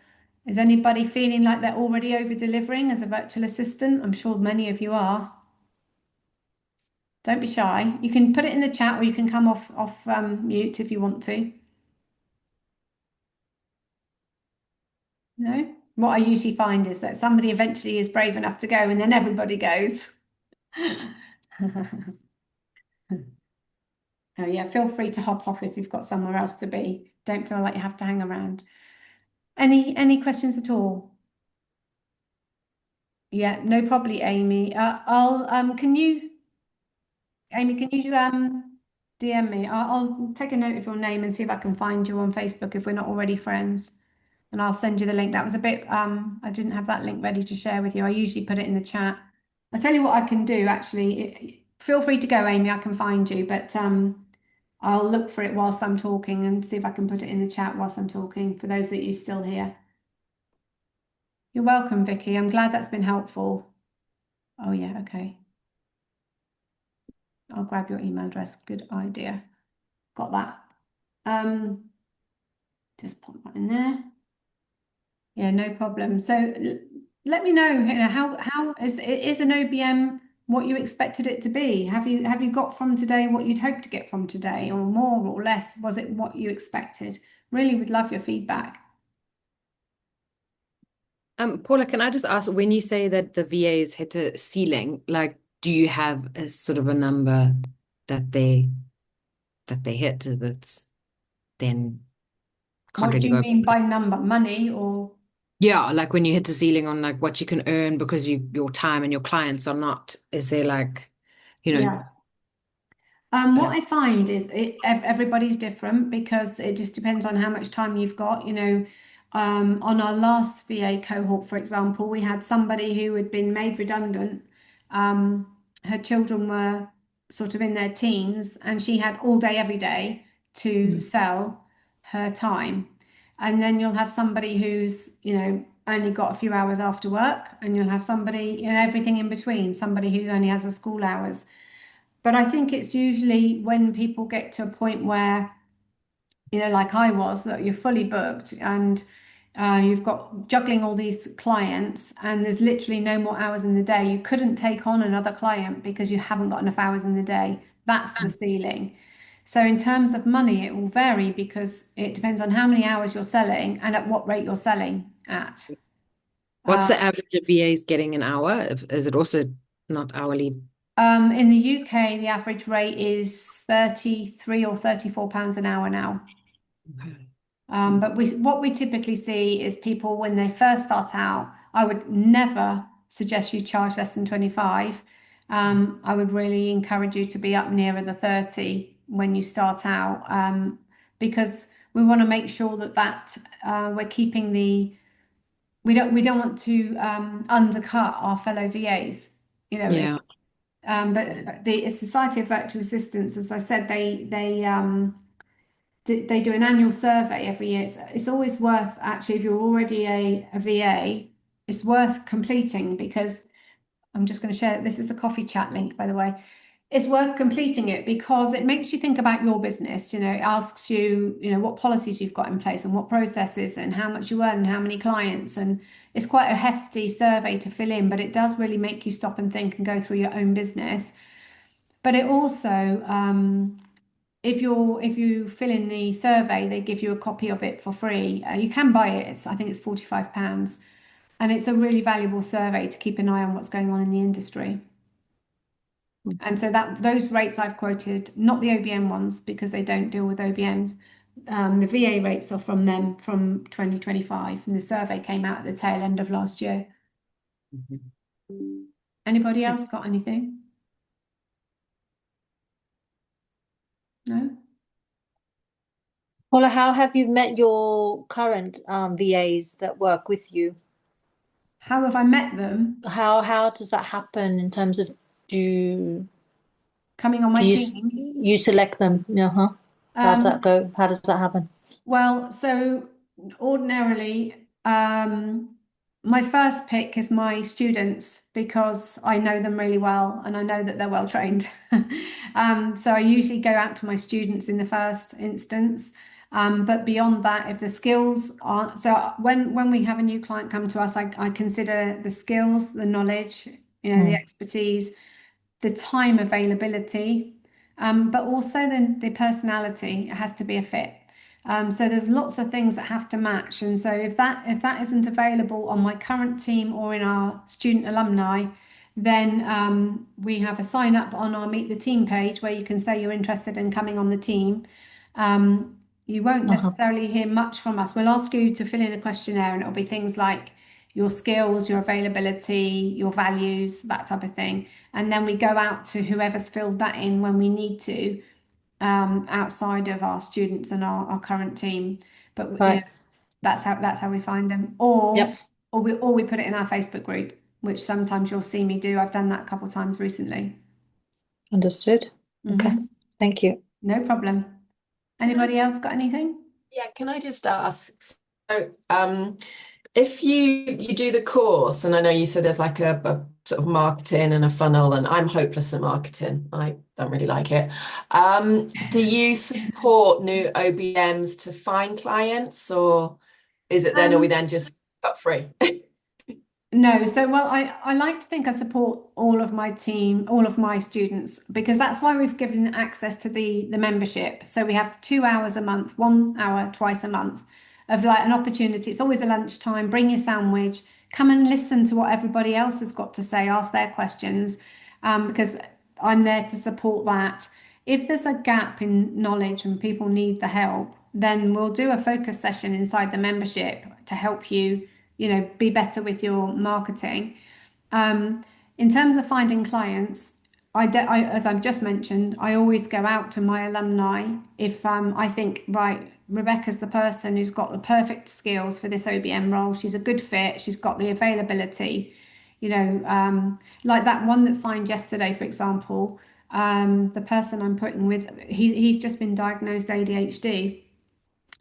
is anybody feeling like they're already over-delivering as a virtual assistant? I'm sure many of you are. Don't be shy. You can put it in the chat or you can come off mute if you want to. No? What I usually find is that somebody eventually is brave enough to go and then everybody goes. Oh yeah, feel free to hop off if you've got somewhere else to be. Don't feel like you have to hang around. Any questions at all? Yeah, no, probably Amy. Amy, can you DM me? I'll take a note of your name and see if I can find you on Facebook if we're not already friends. And I'll send you the link. That was a bit, I didn't have that link ready to share with you. I usually put it in the chat. I'll tell you what I can do, actually. Feel free to go, Amy, I can find you, but I'll look for it whilst I'm talking and see if I can put it in the chat whilst I'm talking for those that you still hear. You're welcome, Vicky. I'm glad that's been helpful. Oh yeah, okay. I'll grab your email address. Good idea. Got that. Just pop that in there. Yeah, no problem. So let me know, how is an OBM what you expected it to be? Have you got from today what you'd hoped to get from today, or more or less? Was it what you expected? Really would love your feedback. Paula, can I just ask, when you say that the VAs hit a ceiling, like, do you have a sort of a number that they hit that's then can't What do really you go? mean by number? Money or? Yeah, like when you hit the ceiling on like what you can earn because your time and your clients are not, is there like, you know, Yeah. What I find is everybody's different because it just depends on how much time you've got. On our last VA cohort, for example, we had somebody who had been made redundant. Her children were sort of in their teens, and she had all day, every day to sell her time. And then you'll have somebody who's, only got a few hours after work, and you'll have somebody, everything in between, somebody who only has the school hours. But I think it's usually when people get to a point where, like I was, that you're fully booked and you've got juggling all these clients and there's literally no more hours in the day. You couldn't take on another client because you haven't got enough hours in the day. That's the ceiling. So in terms of money, it will vary because it depends on how many hours you're selling and at what rate you're selling at. what's the average of VAs getting an hour? Is it also not hourly? In the UK, the average rate is 33 or 34 pounds an hour now. But what we typically see is people when they first start out, I would never suggest you charge less than 25. I would really encourage you to be up nearer the 30 when you start out, because we want to make sure that we're keeping we don't want to undercut our fellow VAs, Yeah. but the Society of Virtual Assistants, as I said, they do an annual survey every year. It's always worth, actually, if you're already a VA, it's worth completing because I'm just going to share, this is the coffee chat link, by the way. It's worth completing it because it makes you think about your business. It asks you, what policies you've got in place and what processes and how much you earn and how many clients. And it's quite a hefty survey to fill in, but it does really make you stop and think and go through your own business. But it also, if you fill in the survey, they give you a copy of it for free. You can buy it. I think it's £45, and it's a really valuable survey to keep an eye on what's going on in the industry. And so that those rates I've quoted, not the OBM ones because they don't deal with OBMs. The VA rates are from them from 2025, and the survey came out at the tail end of last year. Anybody else got anything? No? Paula, how have you met your current VAs that work with you? How have I met them? How does that happen in terms of do Coming on do my you team. you select them? Uh-huh. How does that go? How does that happen? Well, so ordinarily, my first pick is my students because I know them really well and I know that they're well trained. So I usually go out to my students in the first instance. But beyond that, if the skills are so when we have a new client come to us, I consider the skills, the knowledge, the expertise, the time availability, but also the personality. It has to be a fit. So there's lots of things that have to match. And so if that isn't available on my current team or in our student alumni, then we have a sign up on our Meet the Team page where you can say you're interested in coming on the team. You won't necessarily hear much from us. We'll ask you to fill in a questionnaire, and it'll be things like your skills, your availability, your values, that type of thing. And then we go out to whoever's filled that in when we need to, outside of our students and our current team. But Right. that's how we find them. Yep. Or we put it in our Facebook group, which sometimes you'll see me do. I've done that a couple of times recently. Understood. Okay. Thank you. No problem. Anybody else got anything? Yeah, can I just ask? So, if you do the course, and I know you said there's like a sort of marketing and a funnel, and I'm hopeless at marketing. I don't really like it. Do you support new OBMs to find clients, or is it then, are we then just cut free? No, so well, I like to think I support all of my team, all of my students, because that's why we've given access to the membership. So we have 2 hours a month, 1 hour twice a month of like an opportunity. It's always a lunchtime, bring your sandwich, come and listen to what everybody else has got to say, ask their questions, because I'm there to support that. If there's a gap in knowledge and people need the help, then we'll do a focus session inside the membership to help you be better with your marketing. In terms of finding clients, as I've just mentioned, I always go out to my alumni if I think, right, Rebecca's the person who's got the perfect skills for this OBM role. She's a good fit. She's got the availability. Like that one that signed yesterday, for example, the person I'm putting with, he's just been diagnosed ADHD.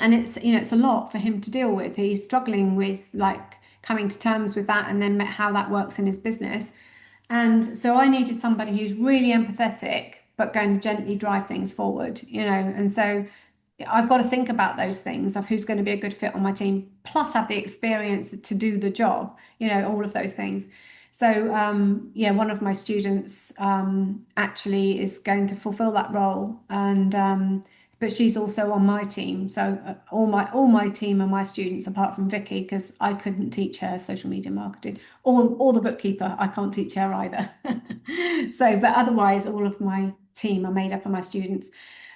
And it's a lot for him to deal with. He's struggling with like coming to terms with that and then how that works in his business. And so I needed somebody who's really empathetic, but going to gently drive things forward, And so I've got to think about those things of who's going to be a good fit on my team, plus have the experience to do the job, all of those things. So yeah, one of my students actually is going to fulfill that role, and but she's also on my team. So all my team are my students, apart from Vicky, because I couldn't teach her social media marketing, or the bookkeeper. I can't teach her either. So, but otherwise, all of my team are made up of my students.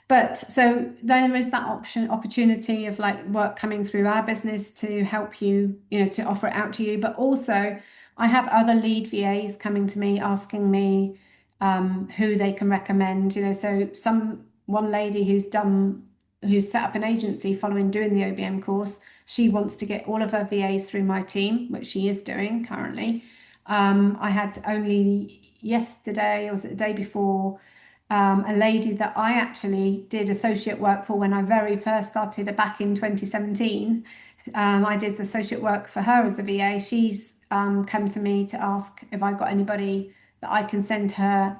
But so there is that opportunity of like work coming through our business to help you, to offer it out to you. But also, I have other lead VAs coming to me asking me who they can recommend. So one lady who's set up an agency following doing the OBM course, she wants to get all of her VAs through my team, which she is doing currently. I had only yesterday, or was it the day before, a lady that I actually did associate work for when I very first started back in 2017. I did associate work for her as a VA. She's come to me to ask if I got anybody that I can send her.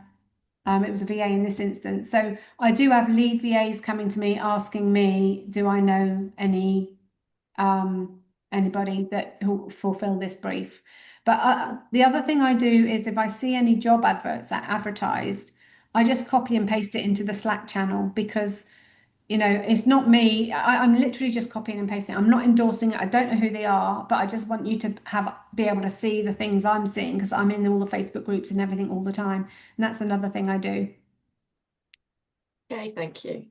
It was a VA in this instance. So I do have lead VAs coming to me asking me, do I know anybody that who fulfill this brief? But the other thing I do is if I see any job adverts that advertised, I just copy and paste it into the Slack channel because, it's not me. I'm literally just copying and pasting. I'm not endorsing it. I don't know who they are, but I just want you to be able to see the things I'm seeing because I'm in all the Facebook groups and everything all the time. And that's another thing I do. Okay, thank you.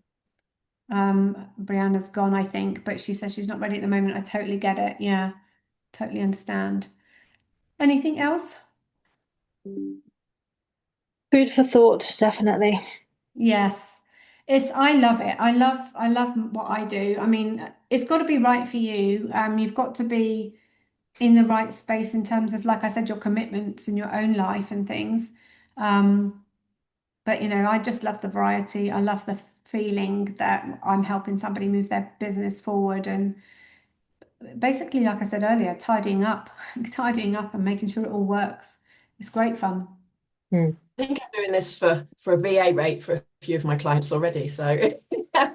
Brianna's gone, I think, but she says she's not ready at the moment. I totally get it. Yeah, totally understand. Anything else? Food for thought, definitely. Yes. I love it. I love what I do. I mean, it's got to be right for you. You've got to be in the right space in terms of, like I said, your commitments in your own life and things. But I just love the variety. I love the feeling that I'm helping somebody move their business forward and basically, like I said earlier, tidying up, tidying up and making sure it all works. It's great fun. I think I'm doing this for a VA rate for a few of my clients already, so it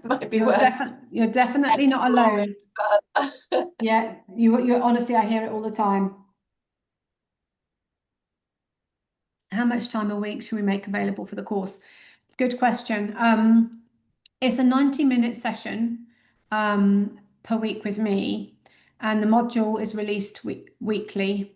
might be worth You're definitely not alone. exploring. Yeah, you honestly, I hear it all the time. How much time a week should we make available for the course? Good question. It's a 90-minute session per week with me, and the module is released weekly.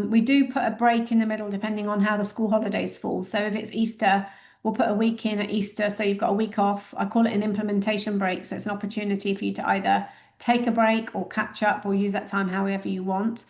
We do put a break in the middle depending on how the school holidays fall. So if it's Easter, we'll put a week in at Easter, so you've got a week off. I call it an implementation break, so it's an opportunity for you to either take a break or catch up or use that time however you want.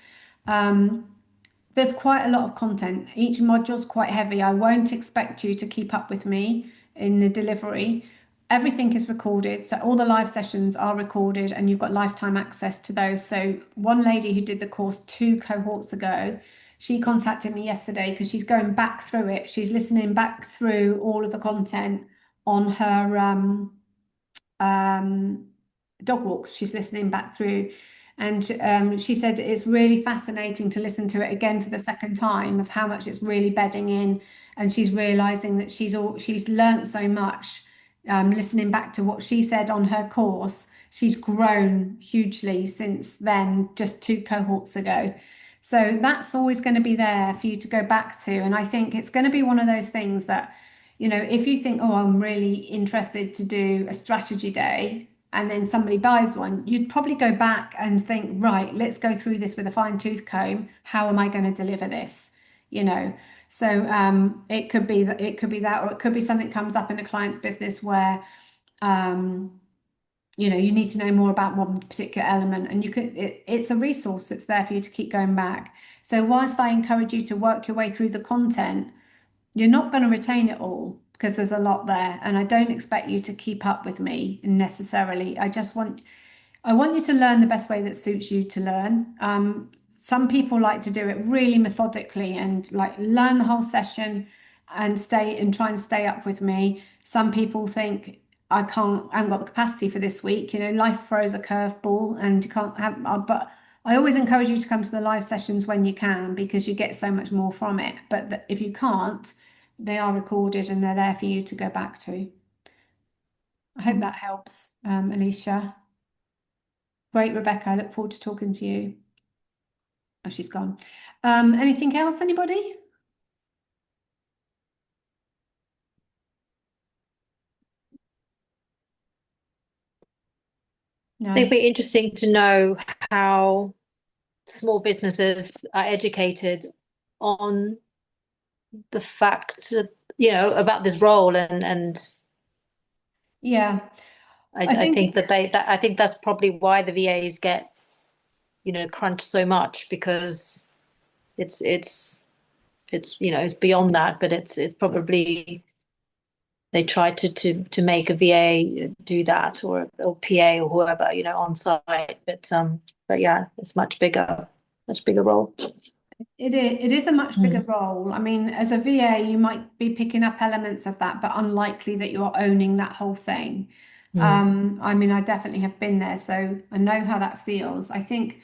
There's quite a lot of content. Each module's quite heavy. I won't expect you to keep up with me in the delivery. Everything is recorded. So all the live sessions are recorded and you've got lifetime access to those. So one lady who did the course 2 cohorts ago, she contacted me yesterday because she's going back through it. She's listening back through all of the content on her dog walks. She's listening back through. And she said it's really fascinating to listen to it again for the second time of how much it's really bedding in. And she's realizing that she's learnt so much listening back to what she said on her course. She's grown hugely since then, just 2 cohorts ago. So that's always going to be there for you to go back to. And I think it's going to be one of those things that, if you think, oh, I'm really interested to do a strategy day, and then somebody buys one, you'd probably go back and think, right, let's go through this with a fine-tooth comb. How am I going to deliver this? So it could be that, or it could be something comes up in a client's business where you need to know more about one particular element, and it's a resource that's there for you to keep going back. So whilst I encourage you to work your way through the content, you're not going to retain it all because there's a lot there, and I don't expect you to keep up with me necessarily. I want you to learn the best way that suits you to learn. Some people like to do it really methodically and like learn the whole session and try and stay up with me. Some people think I haven't got the capacity for this week. Life throws a curveball and you can't have, but I always encourage you to come to the live sessions when you can because you get so much more from it. But if you can't, they are recorded and they're there for you to go back to. I hope that helps, Alicia. Great, Rebecca. I look forward to talking to you. Oh, she's gone. Anything else, anybody? No. It'd be interesting to know how small businesses are educated on the fact that, about this role and Yeah. I think I think that's probably why the VAs get, crunched so much because it's it's beyond that, but it's probably they try to make a VA do that or PA or whoever, on site. But yeah, it's much bigger role. It is a much bigger role. I mean, as a VA, you might be picking up elements of that, but unlikely that you're owning that whole thing. I mean, I definitely have been there, so I know how that feels. I think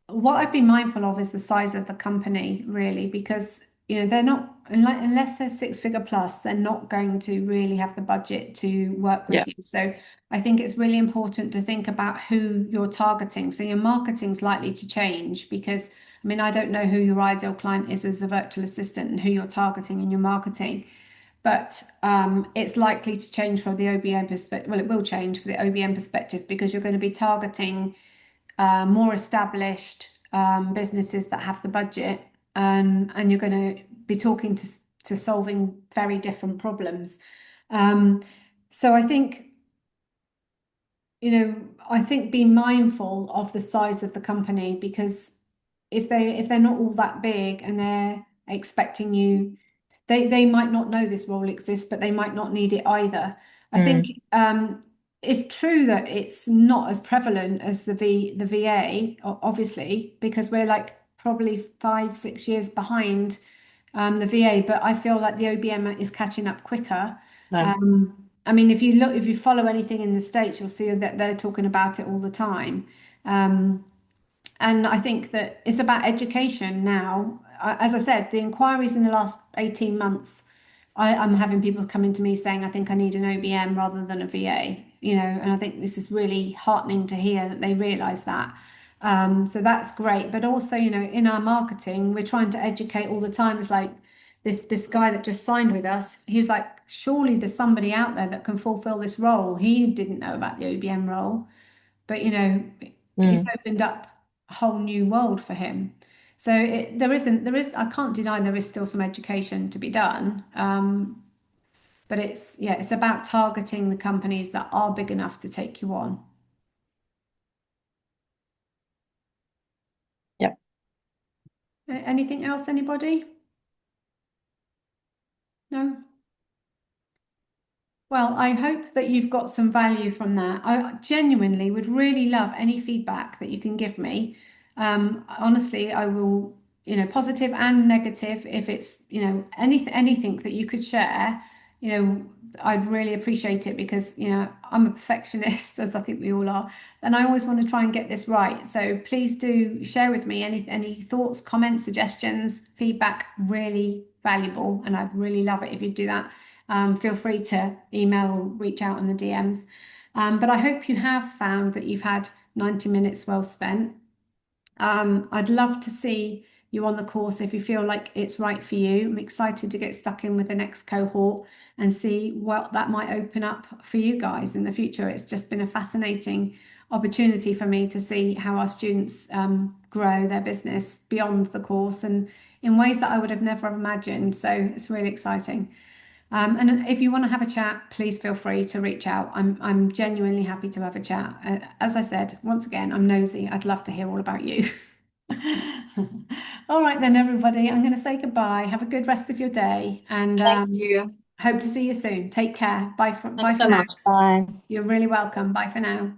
what I'd be mindful of is the size of the company, really, because they're not, unless they're 6-figure plus, they're not going to really have the budget to work with you. So I think it's really important to think about who you're targeting. So your marketing's likely to change because, I don't know who your ideal client is as a virtual assistant and who you're targeting in your marketing. but it's likely to change from the OBM perspective. Well, it will change for the OBM perspective because you're going to be targeting more established businesses that have the budget, and you're going to be talking to solving very different problems. So I think, I think be mindful of the size of the company, because if they're not all that big and they're expecting you, they might not know this role exists, but they might not need it either. I think it's true that it's not as prevalent as the VA, obviously, because we're like probably 5-6 years behind the VA, but I feel like the OBM is catching up quicker. No. I mean, if you follow anything in the States, you'll see that they're talking about it all the time. And I think that it's about education now. As I said, the inquiries in the last 18 months, I'm having people coming to me saying, I think I need an OBM rather than a VA, and I think this is really heartening to hear that they realise that. So that's great. But also, in our marketing, we're trying to educate all the time. It's like this guy that just signed with us, he was like, surely there's somebody out there that can fulfill this role. He didn't know about the OBM role, but it's opened up a whole new world for him. So I can't deny there is still some education to be done. But it's about targeting the companies that are big enough to take you on. Yep. Anything else, anybody? No? Well, I hope that you've got some value from that. I genuinely would really love any feedback that you can give me. Honestly, I will, positive and negative. If it's, anything that you could share, I'd really appreciate it, because, I'm a perfectionist, as I think we all are, and I always want to try and get this right. So please do share with me any thoughts, comments, suggestions, feedback. Really valuable, and I'd really love it if you do that. Feel free to email or reach out on the DMs. But I hope you have found that you've had 90 minutes well spent. I'd love to see you on the course if you feel like it's right for you. I'm excited to get stuck in with the next cohort and see what that might open up for you guys in the future. It's just been a fascinating opportunity for me to see how our students grow their business beyond the course and in ways that I would have never imagined. So it's really exciting. And if you want to have a chat, please feel free to reach out. I'm genuinely happy to have a chat. As I said, once again, I'm nosy. I'd love to hear all about you. All right then, everybody. I'm going to say goodbye. Have a good rest of your day, and Thank you. hope to see you soon. Take care. Bye for Thanks so now. much. Bye. You're really welcome. Bye for now.